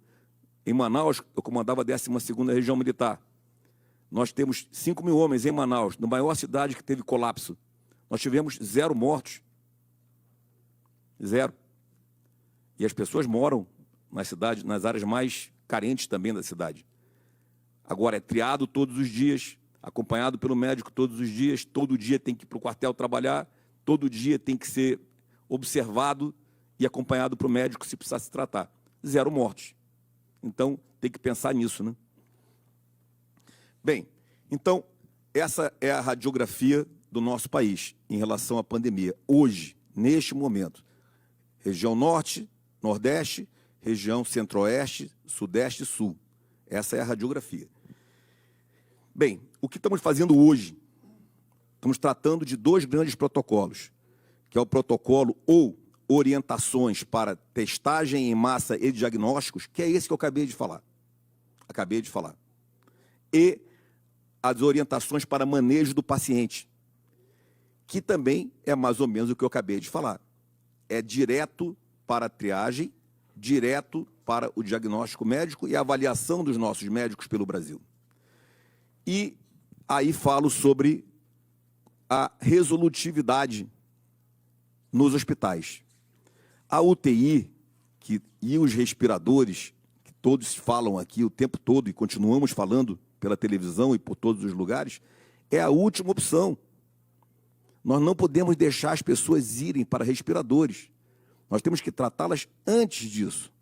Em Manaus, eu comandava a 12ª Região Militar. Nós temos 5 mil homens em Manaus, na maior cidade que teve colapso. Nós tivemos 0 mortos. 0. E as pessoas moram na cidade, nas áreas mais carentes também da cidade. Agora, é triado todos os dias, acompanhado pelo médico todos os dias, todo dia tem que ir para o quartel trabalhar, todo dia tem que ser observado e acompanhado para o médico se precisar se tratar. 0 mortes. Então, tem que pensar nisso, né? Bem, então, essa é a radiografia do nosso país em relação à pandemia. Hoje, neste momento, região norte, nordeste, região centro-oeste, sudeste e sul. Essa é a radiografia. Bem, o que estamos fazendo hoje? Estamos tratando de 2 grandes protocolos, que é o protocolo ou orientações para testagem em massa e diagnósticos, que é esse que eu acabei de falar. E as orientações para manejo do paciente, que também é mais ou menos o que eu acabei de falar. É direto para a triagem, direto para o diagnóstico médico e a avaliação dos nossos médicos pelo Brasil. E aí falo sobre a resolutividade nos hospitais. A UTI e os respiradores, que todos falam aqui o tempo todo e continuamos falando pela televisão e por todos os lugares, é a última opção. Nós não podemos deixar as pessoas irem para respiradores. Nós temos que tratá-las antes disso.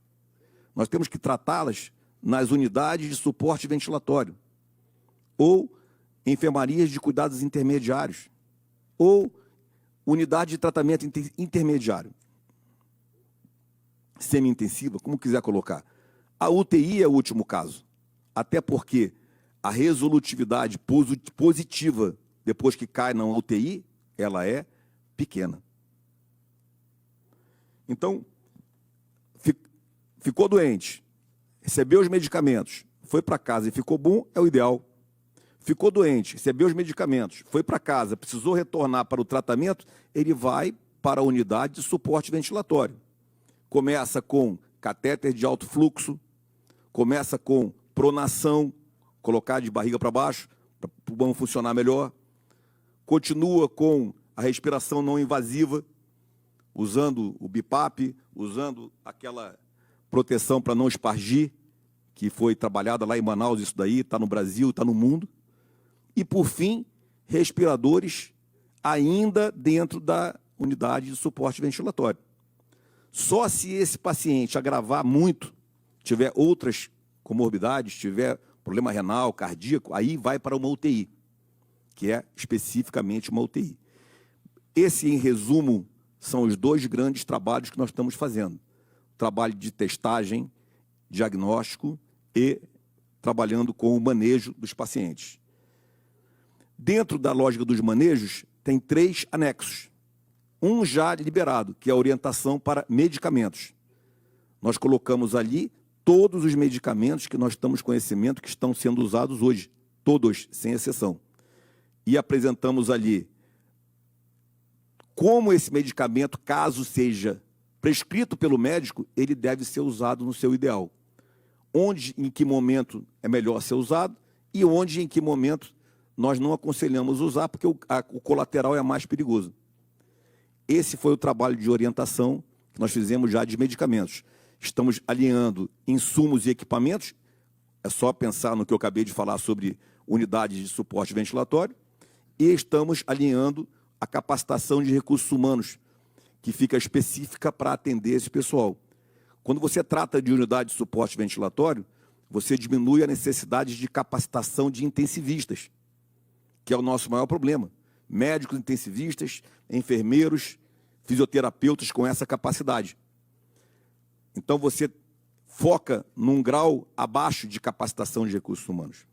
Nós temos que tratá-las nas unidades de suporte ventilatório, ou enfermarias de cuidados intermediários, ou unidade de tratamento intermediário. Semi-intensiva, como quiser colocar. A UTI é o último caso, até porque a resolutividade positiva depois que cai na UTI, ela é pequena. Então, ficou doente, recebeu os medicamentos, foi para casa e ficou bom, é o ideal. Ficou doente, recebeu os medicamentos, foi para casa, precisou retornar para o tratamento, ele vai para a unidade de suporte ventilatório. Começa com catéter de alto fluxo, começa com pronação, colocar de barriga para baixo, para o pulmão funcionar melhor. Continua com a respiração não invasiva, usando o BiPAP, usando aquela proteção para não espargir, que foi trabalhada lá em Manaus, isso daí, está no Brasil, está no mundo. E, por fim, respiradores ainda dentro da unidade de suporte ventilatório. Só se esse paciente agravar muito, tiver outras comorbidades, tiver problema renal, cardíaco, aí vai para uma UTI, que é especificamente uma UTI. Esse, em resumo, são os 2 grandes trabalhos que nós estamos fazendo. O trabalho de testagem, diagnóstico e trabalhando com o manejo dos pacientes. Dentro da lógica dos manejos, tem 3 anexos. Um já liberado, que é a orientação para medicamentos. Nós colocamos ali todos os medicamentos que nós temos conhecimento que estão sendo usados hoje, todos, sem exceção. E apresentamos ali como esse medicamento, caso seja prescrito pelo médico, ele deve ser usado no seu ideal. Onde, em que momento é melhor ser usado e onde, em que momento nós não aconselhamos usar, porque o colateral é mais perigoso. Esse foi o trabalho de orientação que nós fizemos já de medicamentos. Estamos alinhando insumos e equipamentos, é só pensar no que eu acabei de falar sobre unidades de suporte ventilatório, e estamos alinhando a capacitação de recursos humanos, que fica específica para atender esse pessoal. Quando você trata de unidade de suporte ventilatório, você diminui a necessidade de capacitação de intensivistas, que é o nosso maior problema. Médicos intensivistas, enfermeiros, fisioterapeutas com essa capacidade. Então, você foca num grau abaixo de capacitação de recursos humanos.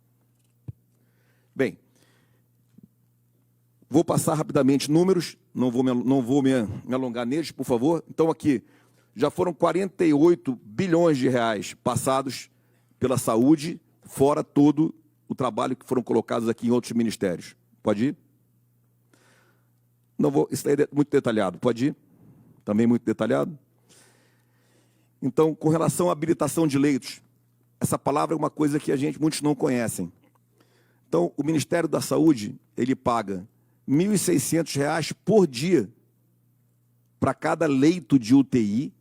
Bem, vou passar rapidamente números, não vou me alongar neles, por favor. Então, aqui, já foram 48 bilhões de reais passados pela saúde, fora todo o trabalho que foram colocados aqui em outros ministérios. Pode ir? Não vou, isso aí é muito detalhado. Pode ir? Também muito detalhado. Então, com relação à habilitação de leitos, essa palavra é uma coisa que muitos não conhecem. Então, o Ministério da Saúde, ele paga R$ 1.600 por dia para cada leito de UTI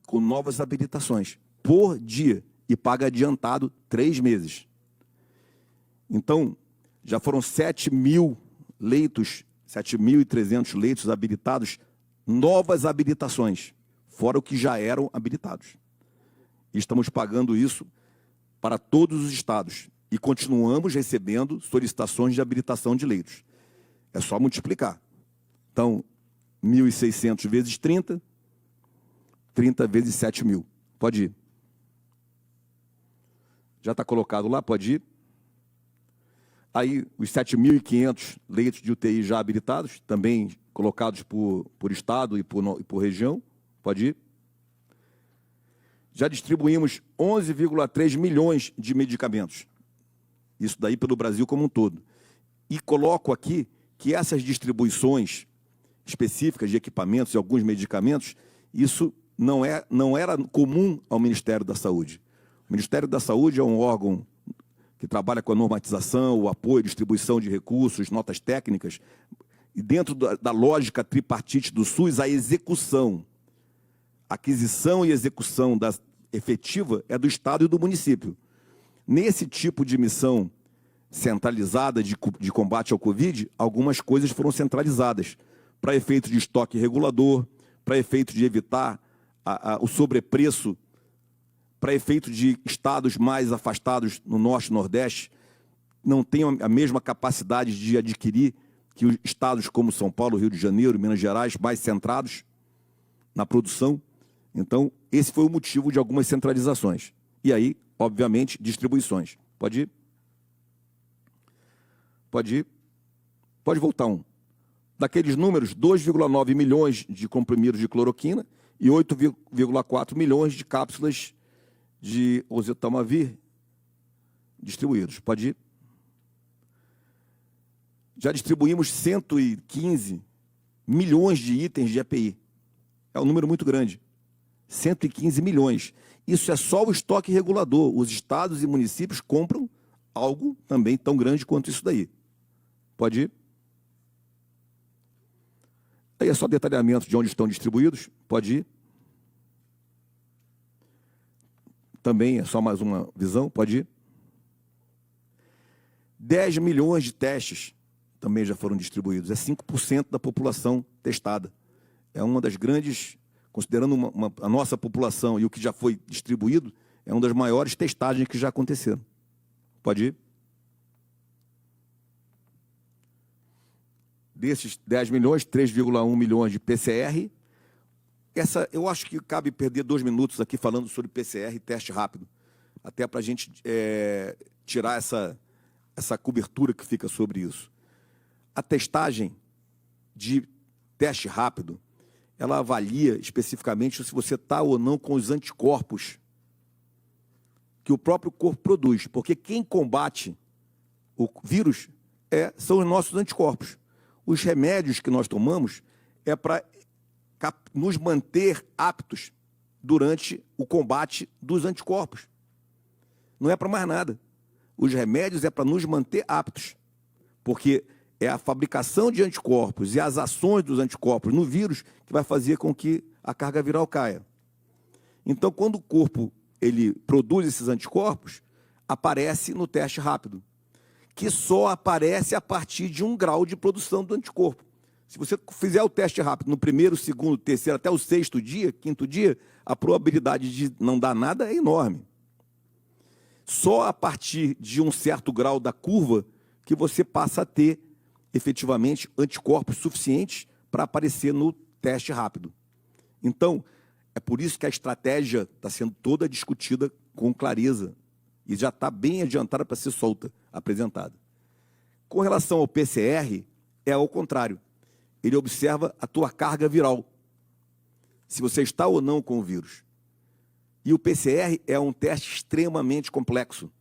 com novas habilitações, por dia, e paga adiantado 3 meses. Então, já foram 7.000 leitos, 7.300 leitos habilitados, novas habilitações, fora o que já eram habilitados. E estamos pagando isso para todos os estados e continuamos recebendo solicitações de habilitação de leitos. É só multiplicar. Então, 1.600 vezes 30, 30 vezes 7.000. Pode ir. Já está colocado lá? Pode ir. Aí, os 7.500 leitos de UTI já habilitados, também colocados por estado e por região. Pode ir. Já distribuímos 11,3 milhões de medicamentos. Isso daí pelo Brasil como um todo. E coloco aqui que essas distribuições específicas de equipamentos e alguns medicamentos, isso não era comum ao Ministério da Saúde. O Ministério da Saúde é um órgão que trabalha com a normatização, o apoio, distribuição de recursos, notas técnicas, e dentro da lógica tripartite do SUS, a execução, aquisição e execução efetiva é do Estado e do município. Nesse tipo de missão centralizada de combate ao Covid, algumas coisas foram centralizadas, para efeito de estoque regulador, para efeito de evitar o sobrepreço, para efeito de estados mais afastados no Norte e Nordeste, não tenham a mesma capacidade de adquirir que os estados como São Paulo, Rio de Janeiro, Minas Gerais, mais centrados na produção. Então, esse foi o motivo de algumas centralizações. E aí, obviamente, distribuições. Pode ir? Pode ir? Pode voltar um. Daqueles números, 2,9 milhões de comprimidos de cloroquina e 8,4 milhões de cápsulas de oseltamivir distribuídos. Pode ir? Já distribuímos 115 milhões de itens de EPI. É um número muito grande. 115 milhões. Isso é só o estoque regulador. Os estados e municípios compram algo também tão grande quanto isso daí. Pode ir? Aí é só detalhamento de onde estão distribuídos. Pode ir? Também é só mais uma visão. Pode ir? 10 milhões de testes também já foram distribuídos. É 5% da população testada. É uma das grandes, considerando a nossa população e o que já foi distribuído, é uma das maiores testagens que já aconteceram. Pode ir? Desses 10 milhões, 3,1 milhões de PCR. Eu acho que cabe perder 2 minutos aqui falando sobre PCR e teste rápido, até para a gente tirar essa cobertura que fica sobre isso. A testagem de teste rápido, ela avalia especificamente se você está ou não com os anticorpos que o próprio corpo produz, porque quem combate o vírus são os nossos anticorpos. Os remédios que nós tomamos é para nos manter aptos durante o combate dos anticorpos. Não é para mais nada. Os remédios é para nos manter aptos, porque é a fabricação de anticorpos e as ações dos anticorpos no vírus que vai fazer com que a carga viral caia. Então, quando o corpo ele produz esses anticorpos, aparece no teste rápido, que só aparece a partir de 1 grau de produção do anticorpo. Se você fizer o teste rápido no primeiro, segundo, terceiro, até o 6º dia, 5º dia, a probabilidade de não dar nada é enorme. Só a partir de um certo grau da curva que você passa a ter, efetivamente, anticorpos suficientes para aparecer no teste rápido. Então, é por isso que a estratégia está sendo toda discutida com clareza e já está bem adiantada para ser solta, apresentada. Com relação ao PCR, é ao contrário. Ele observa a tua carga viral, se você está ou não com o vírus. E o PCR é um teste extremamente complexo.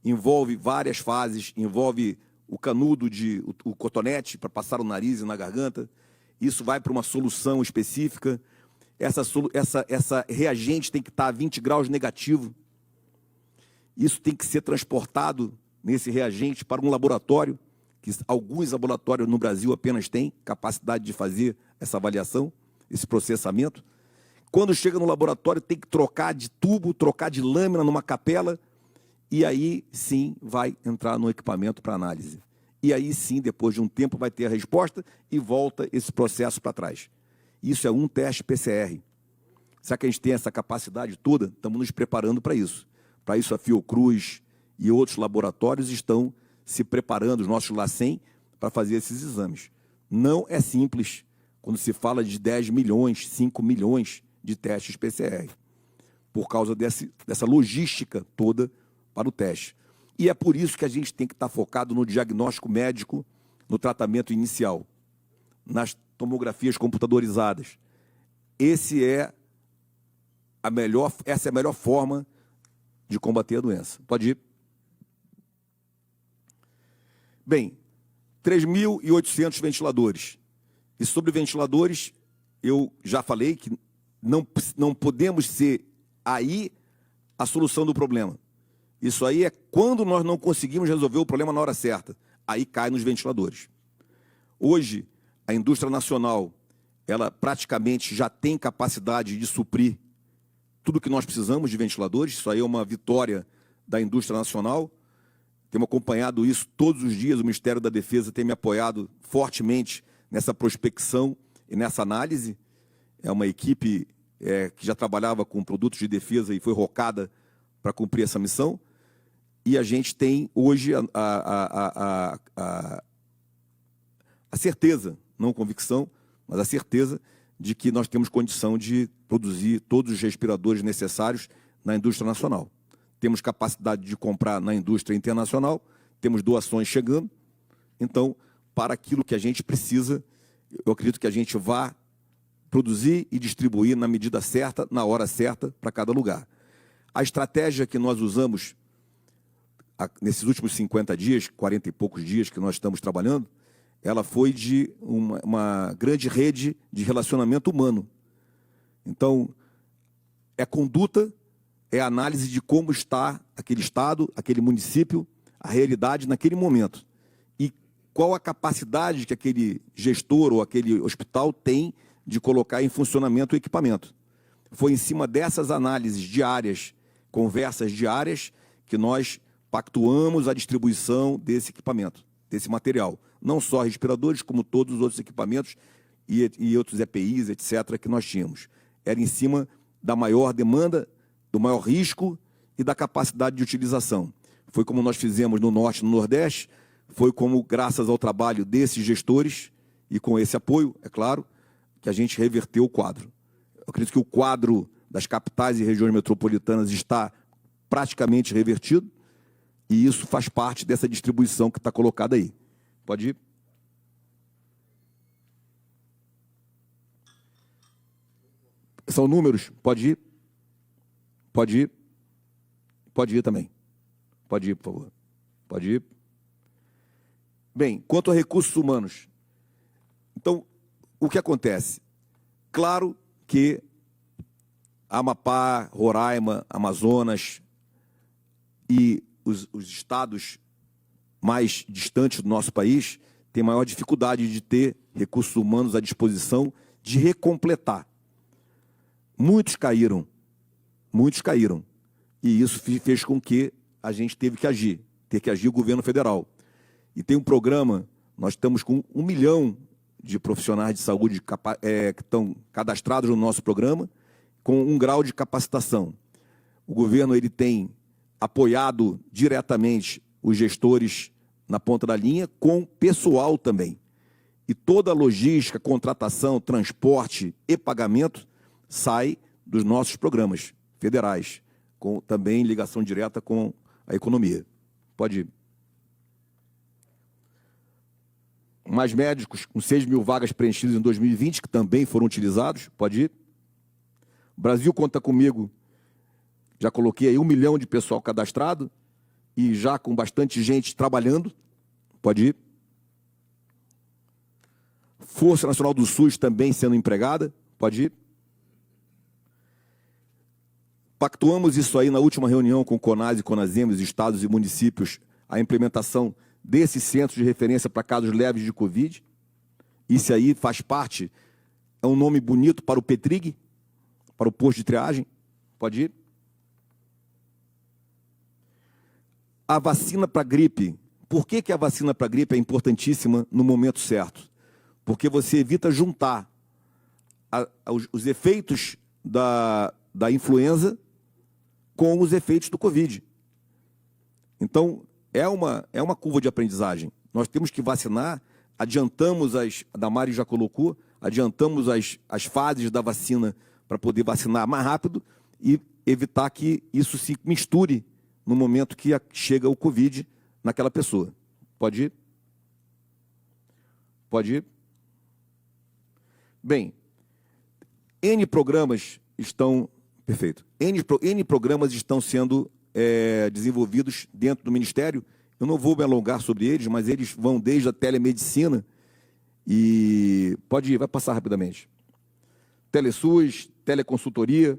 Envolve várias fases, envolve o canudo, o cotonete para passar no nariz e na garganta. Isso vai para uma solução específica. Essa reagente tem que estar a 20 graus negativo. Isso tem que ser transportado nesse reagente para um laboratório, que alguns laboratórios no Brasil apenas têm capacidade de fazer essa avaliação, esse processamento. Quando chega no laboratório, tem que trocar de tubo, trocar de lâmina numa capela, e aí sim vai entrar no equipamento para análise. E aí sim, depois de um tempo, vai ter a resposta e volta esse processo para trás. Isso é um teste PCR. Será que a gente tem essa capacidade toda? Estamos nos preparando para isso. Para isso, a Fiocruz e outros laboratórios estão se preparando, os nossos LACEN, para fazer esses exames. Não é simples quando se fala de 10 milhões, 5 milhões de testes PCR, por causa dessa logística toda para o teste. E é por isso que a gente tem que estar focado no diagnóstico médico, no tratamento inicial, nas tomografias computadorizadas. Essa é a melhor forma de combater a doença. Pode ir. Bem, 3.800 ventiladores. E sobre ventiladores, eu já falei que não podemos ser aí a solução do problema. Isso aí é quando nós não conseguimos resolver o problema na hora certa. Aí cai nos ventiladores. Hoje, a indústria nacional, ela praticamente já tem capacidade de suprir tudo que nós precisamos de ventiladores. Isso aí é uma vitória da indústria nacional. Temos acompanhado isso todos os dias. O Ministério da Defesa tem me apoiado fortemente nessa prospecção e nessa análise. É uma equipe que já trabalhava com produtos de defesa e foi rocada para cumprir essa missão. E a gente tem hoje a certeza, não convicção, mas a certeza de que nós temos condição de produzir todos os respiradores necessários na indústria nacional. Temos capacidade de comprar na indústria internacional, temos doações chegando. Então, para aquilo que a gente precisa, eu acredito que a gente vá produzir e distribuir na medida certa, na hora certa, para cada lugar. A estratégia que nós usamos nesses últimos 50 dias, 40 e poucos dias que nós estamos trabalhando, ela foi de uma grande rede de relacionamento humano. Então, é conduta, é análise de como está aquele estado, aquele município, a realidade naquele momento. E qual a capacidade que aquele gestor ou aquele hospital tem de colocar em funcionamento o equipamento. Foi em cima dessas análises diárias, conversas diárias, que nós pactuamos a distribuição desse equipamento, desse material. Não só respiradores, como todos os outros equipamentos e outros EPIs, etc., que nós tínhamos. Era em cima da maior demanda, do maior risco e da capacidade de utilização. Foi como nós fizemos no Norte e no Nordeste, foi como, graças ao trabalho desses gestores e com esse apoio, é claro, que a gente reverteu o quadro. Eu acredito que o quadro das capitais e regiões metropolitanas está praticamente revertido e isso faz parte dessa distribuição que está colocada aí. Pode ir? São números? Pode ir? Pode ir? Pode ir também. Pode ir, por favor. Pode ir. Bem, quanto a recursos humanos. Então, o que acontece? Claro que Amapá, Roraima, Amazonas e os estados mais distantes do nosso país têm maior dificuldade de ter recursos humanos à disposição de recompletar. Muitos caíram. E isso fez com que a gente teve que agir, o governo federal. E tem um programa, nós estamos com 1 milhão de profissionais de saúde que estão cadastrados no nosso programa, com um grau de capacitação. O governo ele tem apoiado diretamente os gestores na ponta da linha, com pessoal também. E toda a logística, contratação, transporte e pagamento sai dos nossos programas federais, com também ligação direta com a economia. Pode ir. Mais médicos, com 6 mil vagas preenchidas em 2020, que também foram utilizados. Pode ir. Brasil Conta Comigo, já coloquei aí 1 milhão de pessoal cadastrado e já com bastante gente trabalhando. Pode ir. Força Nacional do SUS também sendo empregada. Pode ir. Pactuamos isso aí na última reunião com o CONAS e CONASEMS, estados e municípios, a implementação desses centros de referência para casos leves de Covid. Isso aí faz parte, é um nome bonito para o PETRIG, para o posto de triagem. Pode ir. A vacina para gripe. Por que a vacina para gripe é importantíssima no momento certo? Porque você evita juntar os efeitos da influenza com os efeitos do Covid. Então, é uma curva de aprendizagem. Nós temos que vacinar, adiantamos, a Damares já colocou, adiantamos as fases da vacina para poder vacinar mais rápido e evitar que isso se misture no momento que chega o Covid naquela pessoa. Pode ir? Pode ir? Bem, N programas estão... Perfeito. N programas estão sendo desenvolvidos dentro do Ministério. Eu não vou me alongar sobre eles, mas eles vão desde a telemedicina e... Pode ir, vai passar rapidamente. TeleSUS, teleconsultoria,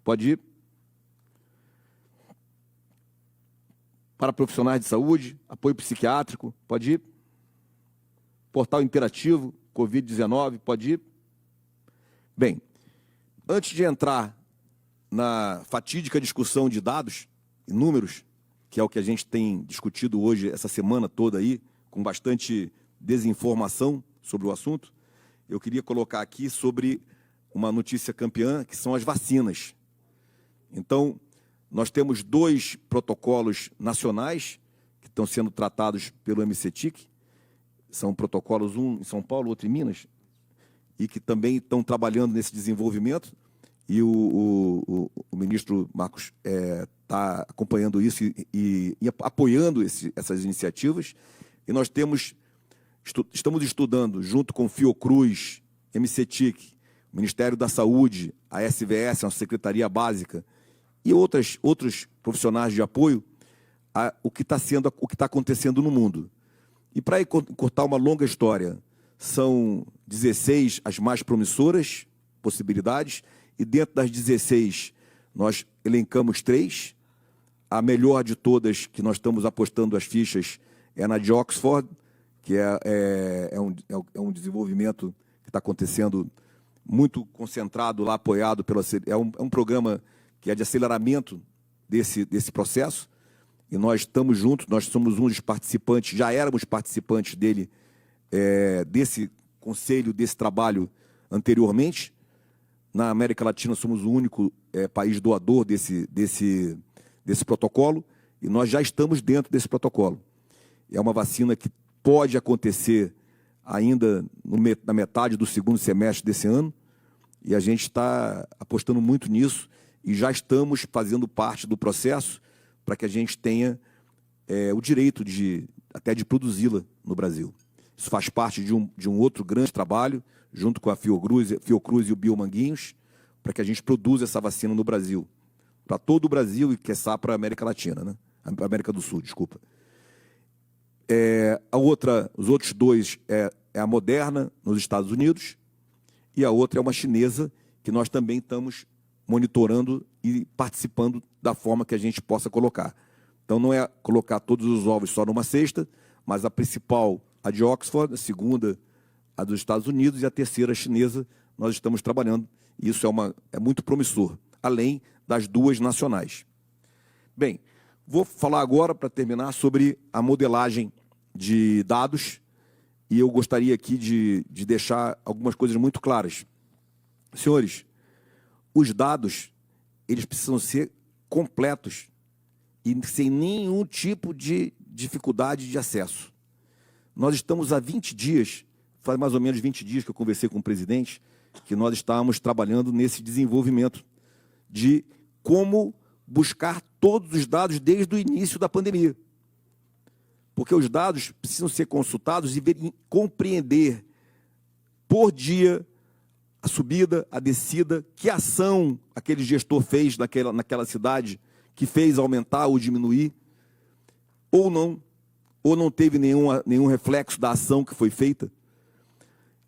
pode ir. Para profissionais de saúde, apoio psiquiátrico, pode ir. Portal interativo, Covid-19, pode ir. Bem, antes de entrar na fatídica discussão de dados e números, que é o que a gente tem discutido hoje, essa semana toda aí, com bastante desinformação sobre o assunto, eu queria colocar aqui sobre uma notícia campeã, que são as vacinas. Então, nós temos 2 protocolos nacionais que estão sendo tratados pelo MCTIC, são protocolos, um em São Paulo, outro em Minas, e que também estão trabalhando nesse desenvolvimento, e o ministro Marcos está acompanhando isso e apoiando essas iniciativas, e nós estamos estudando, junto com Fiocruz, MCTIC, o Ministério da Saúde, a SVS, a Secretaria Básica, e outros profissionais de apoio, o que está acontecendo no mundo. E para encurtar uma longa história, são 16 as mais promissoras possibilidades, e dentro das 16 nós elencamos 3. A melhor de todas, que nós estamos apostando as fichas, é na de Oxford, que é um desenvolvimento que está acontecendo muito concentrado lá, apoiado pela... É um programa que é de aceleramento desse processo, e nós estamos juntos, nós somos um dos participantes, já éramos participantes dele, desse conselho, desse trabalho anteriormente. Na América Latina somos o único país doador desse protocolo, e nós já estamos dentro desse protocolo. É uma vacina que pode acontecer ainda na metade do segundo semestre desse ano, e a gente está apostando muito nisso, e já estamos fazendo parte do processo para que a gente tenha o direito até de produzi-la no Brasil. Isso faz parte de um outro grande trabalho, junto com a Fiocruz e o Biomanguinhos, para que a gente produza essa vacina no Brasil, para todo o Brasil e, quiçá, para a América Latina, né? América do Sul, desculpa. Os outros 2 é a Moderna, nos Estados Unidos, e a outra é uma chinesa, que nós também estamos monitorando e participando da forma que a gente possa colocar. Então, não é colocar todos os ovos só numa cesta, mas a principal, a de Oxford, a segunda, a dos Estados Unidos, e a terceira, a chinesa, nós estamos trabalhando, e isso é muito promissor, além das 2 nacionais. Bem, vou falar agora, para terminar, sobre a modelagem de dados, e eu gostaria aqui de deixar algumas coisas muito claras. Senhores, os dados, eles precisam ser completos e sem nenhum tipo de dificuldade de acesso. Nós estamos há 20 dias, faz mais ou menos 20 dias que eu conversei com o presidente, que nós estávamos trabalhando nesse desenvolvimento de como buscar todos os dados desde o início da pandemia. Porque os dados precisam ser consultados e compreender por dia a subida, a descida, que ação aquele gestor fez naquela cidade que fez aumentar ou diminuir, ou não, Ou não teve nenhum reflexo da ação que foi feita?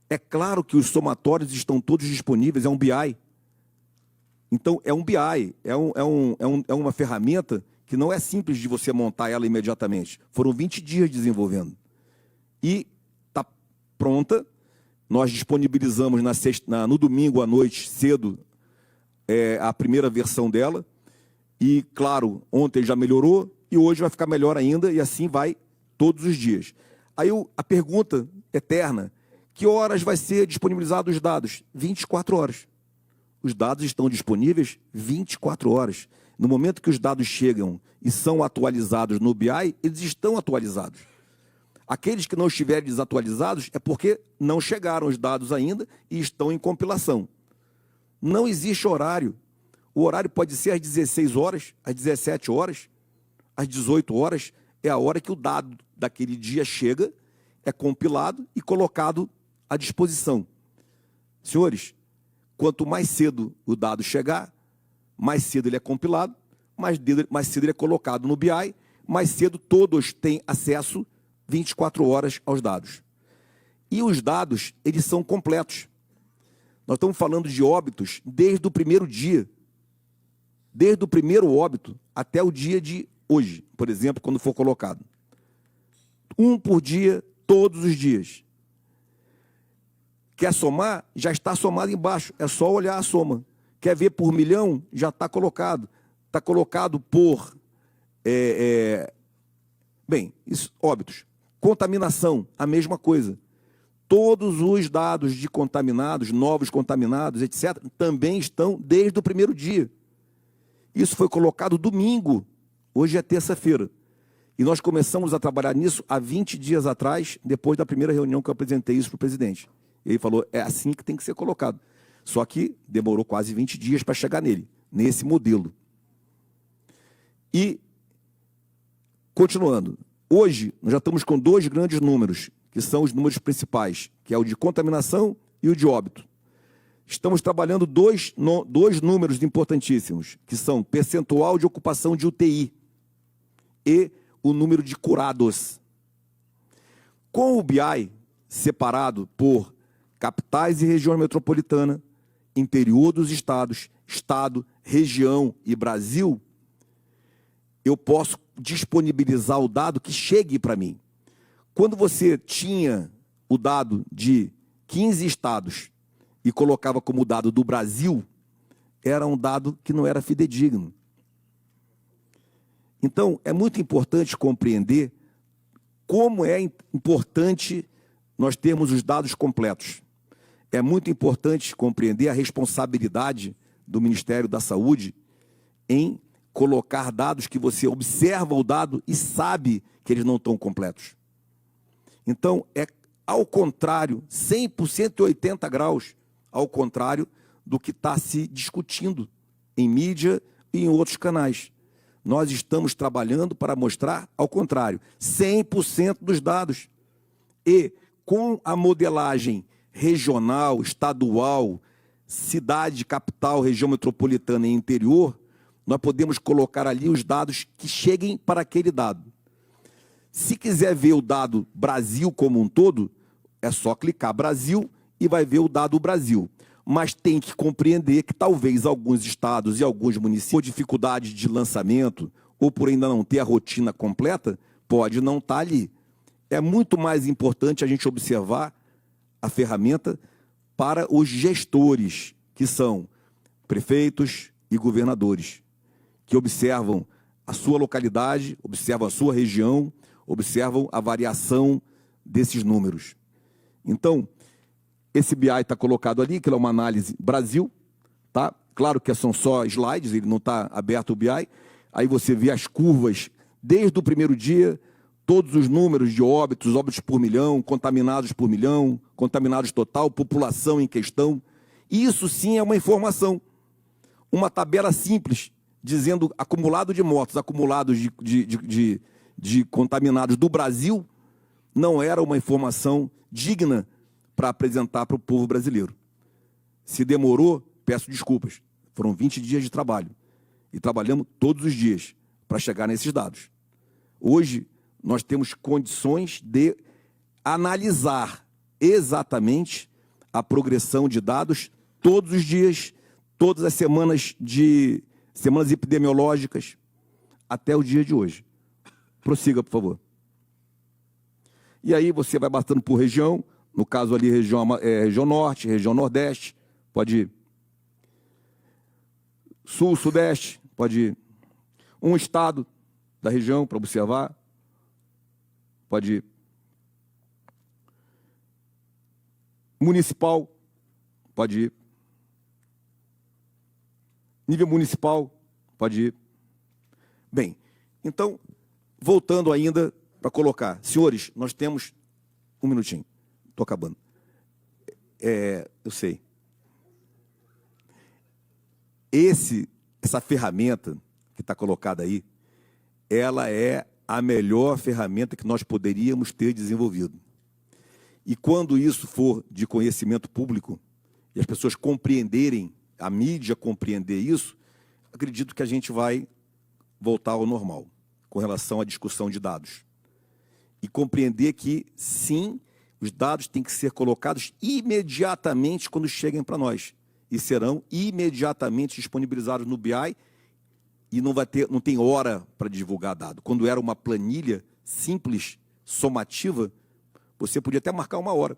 É claro que os somatórios estão todos disponíveis, é um BI. Então, é um BI, é uma ferramenta que não é simples de você montar ela imediatamente. Foram 20 dias desenvolvendo. E está pronta. Nós disponibilizamos no domingo à noite, cedo, a primeira versão dela. E, claro, ontem já melhorou e hoje vai ficar melhor ainda, e assim vai todos os dias. Aí a pergunta eterna: que horas vai ser disponibilizados os dados? 24 horas. Os dados estão disponíveis 24 horas. No momento que os dados chegam e são atualizados no BI, eles estão atualizados. Aqueles que não estiverem desatualizados é porque não chegaram os dados ainda e estão em compilação. Não existe horário. O horário pode ser às 16 horas, às 17 horas, às 18 horas. É a hora que o dado daquele dia chega, é compilado e colocado à disposição. Senhores, quanto mais cedo o dado chegar, mais cedo ele é compilado, mais cedo ele é colocado no BI, mais cedo todos têm acesso 24 horas aos dados. E os dados, eles são completos. Nós estamos falando de óbitos desde o primeiro dia. Desde o primeiro óbito até o dia de hoje, por exemplo, quando for colocado. Um por dia, todos os dias. Quer somar? Já está somado embaixo, é só olhar a soma. Quer ver por milhão? Já está colocado. Está colocado por... Bem, isso, óbitos. Contaminação, a mesma coisa. Todos os dados de contaminados, novos contaminados, etc., também estão desde o primeiro dia. Isso foi colocado domingo, hoje é terça-feira. E nós começamos a trabalhar nisso há 20 dias atrás, depois da primeira reunião que eu apresentei isso para o presidente. Ele falou, é assim que tem que ser colocado. Só que demorou quase 20 dias para chegar nele, nesse modelo. E, continuando, hoje nós já estamos com 2 grandes números, que são os números principais, que é o de contaminação e o de óbito. Estamos trabalhando dois números importantíssimos, que são percentual de ocupação de UTI e o número de curados. Com o BI separado por capitais e região metropolitana, interior dos estados, estado, região e Brasil, eu posso disponibilizar o dado que chegue para mim. Quando você tinha o dado de 15 estados e colocava como dado do Brasil, era um dado que não era fidedigno. Então, é muito importante compreender como é importante nós termos os dados completos. É muito importante compreender a responsabilidade do Ministério da Saúde em colocar dados que você observa o dado e sabe que eles não estão completos. Então, é ao contrário, 100%, 180 graus, ao contrário do que está se discutindo em mídia e em outros canais. Nós estamos trabalhando para mostrar ao contrário, 100% dos dados. E com a modelagem regional, estadual, cidade, capital, região metropolitana e interior, nós podemos colocar ali os dados que cheguem para aquele dado. Se quiser ver o dado Brasil como um todo, é só clicar Brasil e vai ver o dado Brasil. Mas tem que compreender que talvez alguns estados e alguns municípios, por dificuldade de lançamento ou por ainda não ter a rotina completa, pode não estar ali. É muito mais importante a gente observar a ferramenta para os gestores, que são prefeitos e governadores, que observam a sua localidade, observam a sua região, observam a variação desses números. Então, esse BI está colocado ali, que é uma análise Brasil, tá? Claro que são só slides, ele não está aberto o BI. Aí você vê as curvas desde o primeiro dia, todos os números de óbitos, óbitos por milhão, contaminados total, população em questão. Isso sim é uma informação. Uma tabela simples, dizendo acumulado de mortos, acumulados de contaminados do Brasil, não era uma informação digna para apresentar para o povo brasileiro. Se demorou, peço desculpas. Foram 20 dias de trabalho. E trabalhamos todos os dias para chegar nesses dados. Hoje, nós temos condições de analisar exatamente a progressão de dados todos os dias, todas as semanas epidemiológicas, até o dia de hoje. Prossiga, por favor. E aí você vai bastando por região, no caso ali, região norte, região nordeste, pode ir. Sul, sudeste, pode ir. Um estado da região para observar, pode ir. Municipal, pode ir. Nível municipal, pode ir. Bem, então, voltando ainda para colocar. Senhores, nós temos... Um minutinho, estou acabando. Eu sei. Essa ferramenta que está colocada aí, ela é a melhor ferramenta que nós poderíamos ter desenvolvido. E quando isso for de conhecimento público, e as pessoas compreenderem, a mídia compreender isso, acredito que a gente vai voltar ao normal, com relação à discussão de dados. E compreender que, sim, os dados têm que ser colocados imediatamente quando cheguem para nós. E serão imediatamente disponibilizados no BI, e não tem hora para divulgar dado. Quando era uma planilha simples, somativa, você podia até marcar uma hora,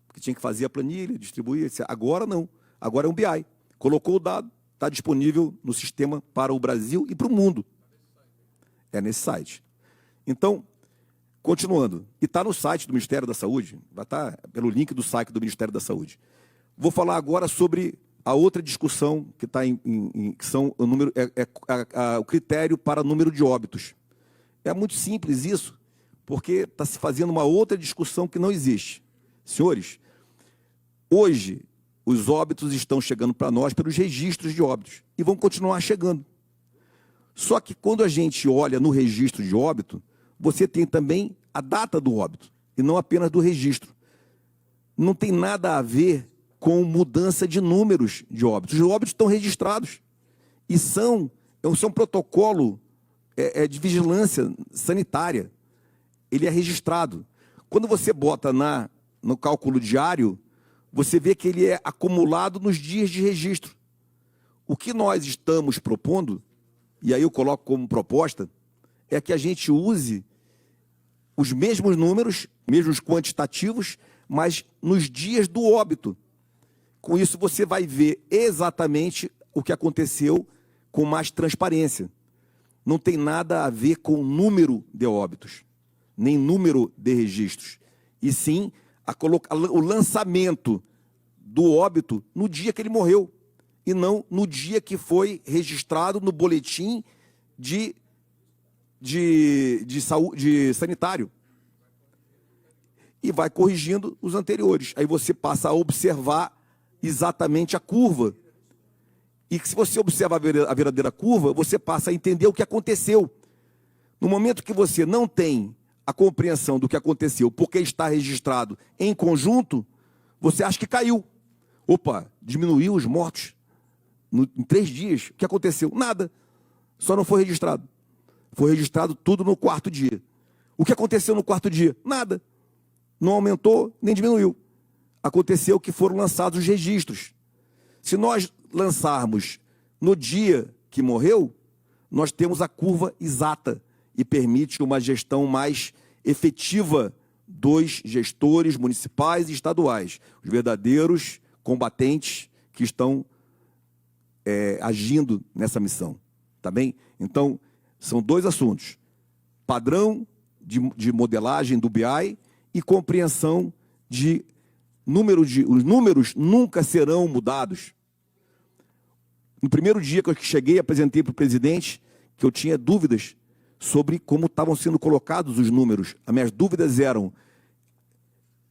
porque tinha que fazer a planilha, distribuir, etc. Agora não, agora é um BI. Colocou o dado, está disponível no sistema para o Brasil e para o mundo. É nesse site. Então, continuando, e está no site do Ministério da Saúde, vai estar pelo link do site do Ministério da Saúde. Vou falar agora sobre a outra discussão que está que são o critério para número de óbitos. É muito simples isso, porque está se fazendo uma outra discussão que não existe. Senhores, hoje os óbitos estão chegando para nós pelos registros de óbitos e vão continuar chegando. Só que quando a gente olha no registro de óbito, você tem também a data do óbito, e não apenas do registro. Não tem nada a ver com mudança de números de óbitos. Os óbitos estão registrados e são um protocolo de vigilância sanitária. Ele é registrado. Quando você bota no cálculo diário, você vê que ele é acumulado nos dias de registro. O que nós estamos propondo, e aí eu coloco como proposta, é que a gente use os mesmos números, mesmos quantitativos, mas nos dias do óbito. Com isso, você vai ver exatamente o que aconteceu com mais transparência. Não tem nada a ver com número de óbitos, nem número de registros, e sim o lançamento do óbito no dia que ele morreu, e não no dia que foi registrado no boletim de saúde sanitário. E vai corrigindo os anteriores. Aí você passa a observar exatamente a curva. E se você observar a verdadeira curva, você passa a entender o que aconteceu. No momento que você não tem a compreensão do que aconteceu, porque está registrado em conjunto, você acha que caiu. Opa, diminuiu os mortos em 3 dias. O que aconteceu? Nada. Só não foi registrado. Foi registrado tudo no 4º dia. O que aconteceu no 4º dia? Nada. Não aumentou, nem diminuiu. Aconteceu que foram lançados os registros. Se nós lançarmos no dia que morreu, nós temos a curva exata e permite uma gestão mais efetiva dos gestores municipais e estaduais, os verdadeiros combatentes que estão agindo nessa missão. Tá bem? Então, são 2 assuntos. Padrão de modelagem do BI e compreensão de os números nunca serão mudados. No primeiro dia que eu cheguei, apresentei para o presidente que eu tinha dúvidas sobre como estavam sendo colocados os números. As minhas dúvidas eram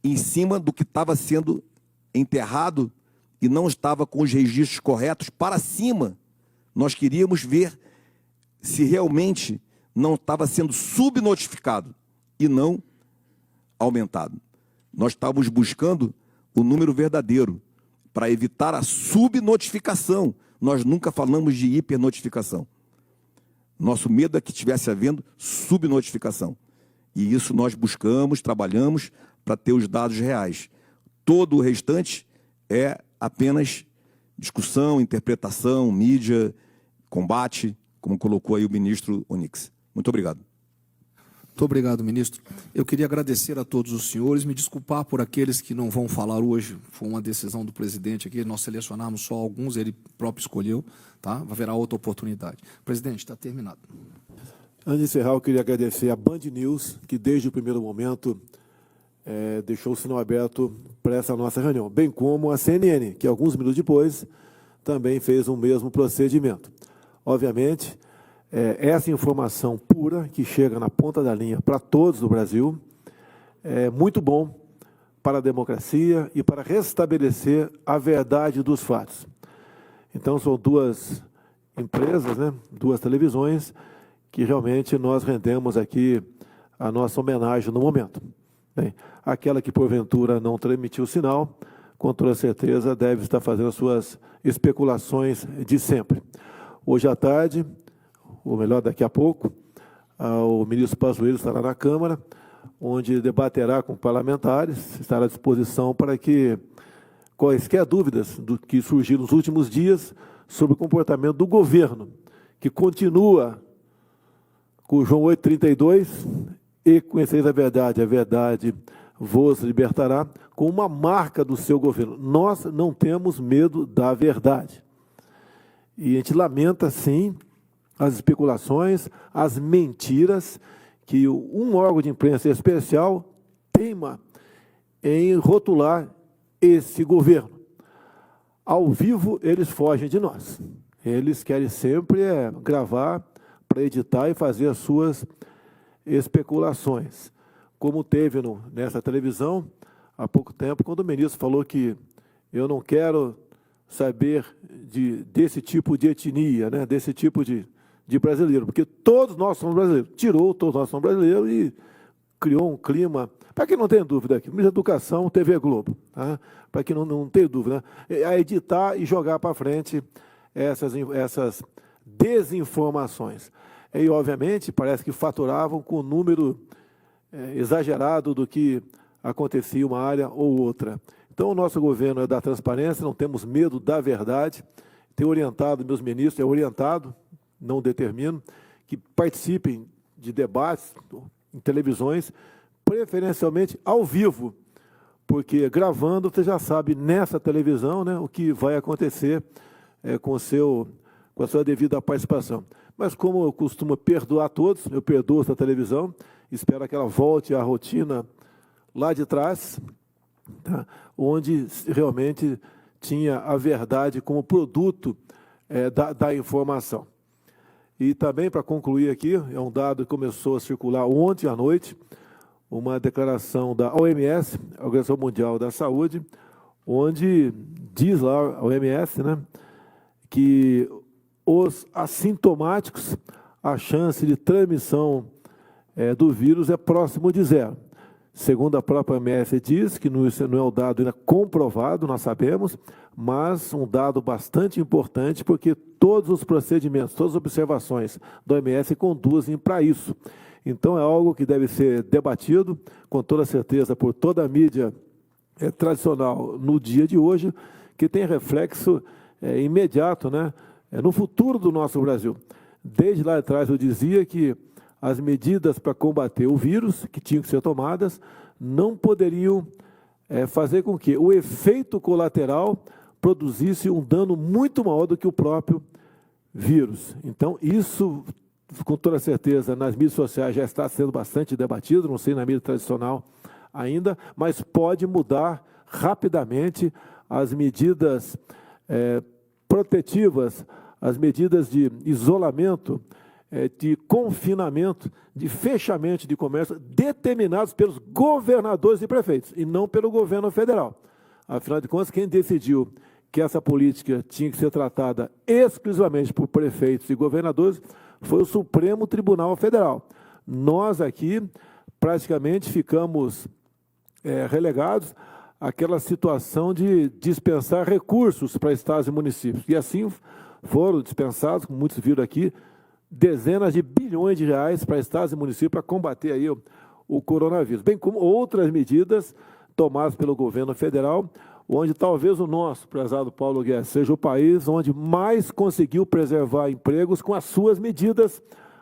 em cima do que estava sendo enterrado e não estava com os registros corretos para cima. Nós queríamos ver se realmente não estava sendo subnotificado e não aumentado. Nós estávamos buscando o número verdadeiro para evitar a subnotificação. Nós nunca falamos de hipernotificação. Nosso medo é que estivesse havendo subnotificação. E isso nós buscamos, trabalhamos para ter os dados reais. Todo o restante é apenas discussão, interpretação, mídia, combate, como colocou aí o ministro Onyx. Muito obrigado. Muito obrigado, ministro. Eu queria agradecer a todos os senhores, me desculpar por aqueles que não vão falar hoje. Foi uma decisão do presidente aqui, nós selecionamos só alguns, ele próprio escolheu, tá? Haverá outra oportunidade. Presidente, está terminado. Antes de encerrar, eu queria agradecer a Band News, que desde o primeiro momento deixou o sinal aberto para essa nossa reunião, bem como a CNN, que alguns minutos depois também fez o mesmo procedimento. Obviamente, essa informação pura que chega na ponta da linha para todos do Brasil é muito bom para a democracia e para restabelecer a verdade dos fatos. Então, são duas empresas, né, duas televisões, que realmente nós rendemos aqui a nossa homenagem no momento. Bem, aquela que porventura não transmitiu o sinal, com toda certeza deve estar fazendo as suas especulações de sempre. Hoje à tarde, ou melhor, daqui a pouco, o ministro Pazuello estará na Câmara, onde debaterá com parlamentares, estará à disposição para que quaisquer dúvidas do que surgiram nos últimos dias sobre o comportamento do governo, que continua com João 8,32, e conhecereis a verdade vos libertará, com uma marca do seu governo. Nós não temos medo da verdade. E a gente lamenta, sim, as especulações, as mentiras que um órgão de imprensa especial teima em rotular esse governo. Ao vivo, eles fogem de nós. Eles querem sempre gravar para editar e fazer as suas especulações. Como teve nessa televisão, há pouco tempo, quando o ministro falou que eu não quero saber desse tipo de etnia, né, desse tipo de brasileiro, porque todos nós somos brasileiros. Tirou todos nós somos brasileiros e criou um clima, para quem não tem dúvida aqui, Ministro da Educação, TV Globo, tá? Para quem não tem dúvida, né? A editar e jogar para frente essas desinformações. E, obviamente, parece que faturavam com o número exagerado do que acontecia em uma área ou outra. Então, o nosso governo é da transparência, não temos medo da verdade. Tenho orientado meus ministros, não determino, que participem de debates em televisões, preferencialmente ao vivo, porque gravando você já sabe nessa televisão, né, o que vai acontecer com a sua devida participação. Mas como eu costumo perdoar todos, eu perdoo essa televisão, espero que ela volte à rotina lá de trás, tá, onde realmente tinha a verdade como produto da informação. E também, para concluir aqui, é um dado que começou a circular ontem à noite, uma declaração da OMS, a Organização Mundial da Saúde, onde diz lá a OMS, né, que os assintomáticos, a chance de transmissão do vírus é próximo de zero. Segundo a própria OMS diz, que isso não é um dado ainda comprovado, nós sabemos, mas um dado bastante importante, porque todos os procedimentos, todas as observações da OMS conduzem para isso. Então, é algo que deve ser debatido, com toda certeza, por toda a mídia tradicional no dia de hoje, que tem reflexo imediato, né, no futuro do nosso Brasil. Desde lá atrás eu dizia que as medidas para combater o vírus, que tinham que ser tomadas, não poderiam fazer com que o efeito colateral produzisse um dano muito maior do que o próprio vírus. Então, isso, com toda certeza, nas mídias sociais já está sendo bastante debatido, não sei na mídia tradicional ainda, mas pode mudar rapidamente as medidas protetivas, as medidas de isolamento, de confinamento, de fechamento de comércio, determinados pelos governadores e prefeitos, e não pelo governo federal. Afinal de contas, quem decidiu que essa política tinha que ser tratada exclusivamente por prefeitos e governadores foi o Supremo Tribunal Federal. Nós aqui, praticamente, ficamos relegados àquela situação de dispensar recursos para estados e municípios. E assim foram dispensados, como muitos viram aqui, dezenas de bilhões de reais para estados e municípios para combater aí o coronavírus, bem como outras medidas tomadas pelo governo federal, onde talvez o nosso, prezado Paulo Guedes, seja o país onde mais conseguiu preservar empregos com as suas medidas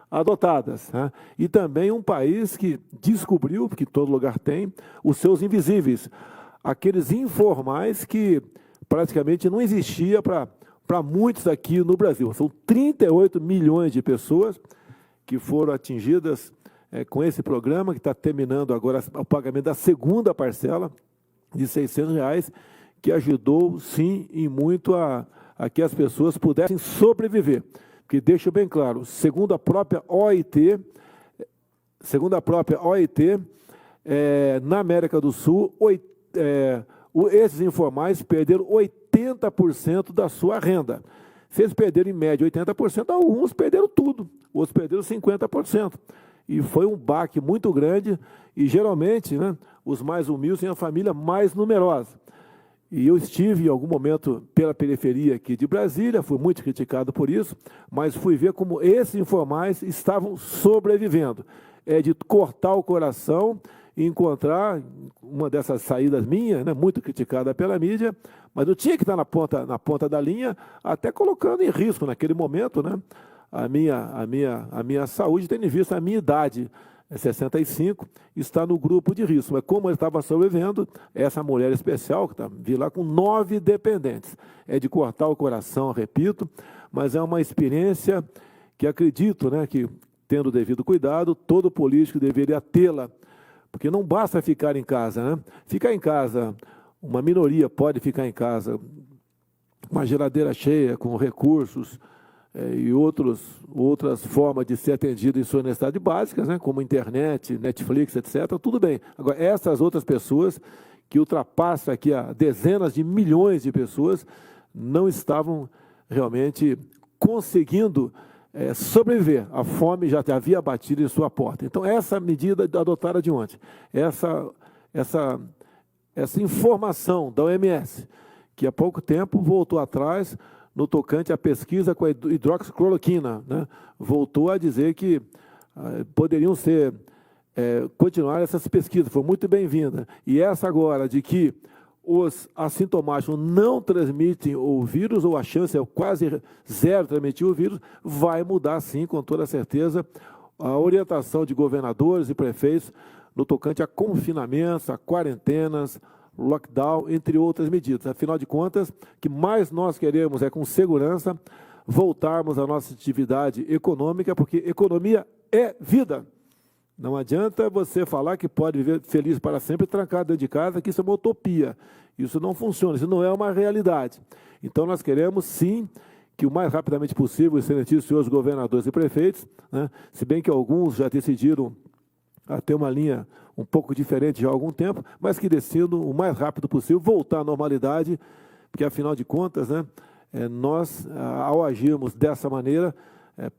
adotadas, né? E também um país que descobriu, porque todo lugar tem, os seus invisíveis, aqueles informais que praticamente não existia para muitos aqui no Brasil. São 38 milhões de pessoas que foram atingidas com esse programa, que está terminando agora o pagamento da segunda parcela de R$600, que ajudou, sim, e muito a que as pessoas pudessem sobreviver. Porque deixa bem claro, segundo a própria OIT, na América do Sul, esses informais perderam 80% da sua renda. Se eles perderam, em média, 80%, alguns perderam tudo, outros perderam 50%. E foi um baque muito grande, e geralmente, né, os mais humildes têm a família mais numerosa. E eu estive em algum momento pela periferia aqui de Brasília, fui muito criticado por isso, mas fui ver como esses informais estavam sobrevivendo. É de cortar o coração e encontrar uma dessas saídas minhas, né, muito criticada pela mídia, mas eu tinha que estar na ponta da linha, até colocando em risco naquele momento, né, a minha saúde, tendo em vista a minha idade. 65, está no grupo de risco. Mas como ele estava sobrevivendo, essa mulher especial, que vi lá com 9 dependentes, é de cortar o coração, repito, mas é uma experiência que acredito, né, que, tendo o devido cuidado, todo político deveria tê-la, porque não basta ficar em casa, né? Ficar em casa, uma minoria pode ficar em casa, uma geladeira cheia, com recursos, e outras formas de ser atendido em suas necessidades básicas, né, como internet, Netflix, etc., tudo bem. Agora, essas outras pessoas, que ultrapassam aqui a dezenas de milhões de pessoas, não estavam realmente conseguindo sobreviver. A fome já havia batido em sua porta. Então, essa medida adotada de ontem, essa informação da OMS, que há pouco tempo voltou atrás no tocante à pesquisa com a hidroxicloroquina, né? Voltou a dizer que poderiam continuar essas pesquisas, foi muito bem-vinda. E essa agora de que os assintomáticos não transmitem o vírus, ou a chance é quase zero de transmitir o vírus, vai mudar sim, com toda certeza, a orientação de governadores e prefeitos no tocante a confinamentos, a quarentenas, lockdown, entre outras medidas. Afinal de contas, o que mais nós queremos é, com segurança, voltarmos à nossa atividade econômica, porque economia é vida. Não adianta você falar que pode viver feliz para sempre trancado dentro de casa, que isso é uma utopia. Isso não funciona, isso não é uma realidade. Então, nós queremos, sim, que o mais rapidamente possível, os excelentíssimos senhores governadores e prefeitos, né, se bem que alguns já decidiram a ter uma linha um pouco diferente já há algum tempo, mas que decidam o mais rápido possível voltar à normalidade, porque, afinal de contas, né, nós, ao agirmos dessa maneira,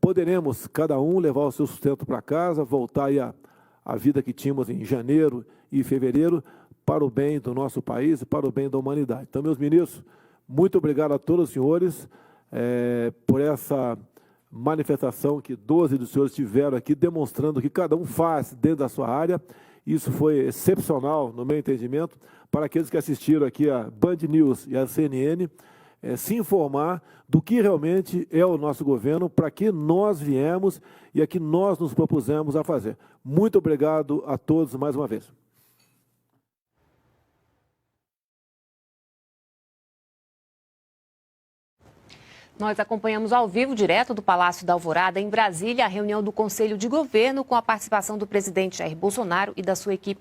poderemos, cada um, levar o seu sustento para casa, voltar aí à vida que tínhamos em janeiro e fevereiro, para o bem do nosso país e para o bem da humanidade. Então, meus ministros, muito obrigado a todos os senhores por essa manifestação que 12 dos senhores tiveram aqui, demonstrando que cada um faz dentro da sua área. Isso foi excepcional, no meu entendimento, para aqueles que assistiram aqui a Band News e a CNN, se informar do que realmente é o nosso governo, para que nós viemos e a que nós nos propusemos a fazer. Muito obrigado a todos mais uma vez. Nós acompanhamos ao vivo, direto do Palácio da Alvorada, em Brasília, a reunião do Conselho de Governo com a participação do presidente Jair Bolsonaro e da sua equipe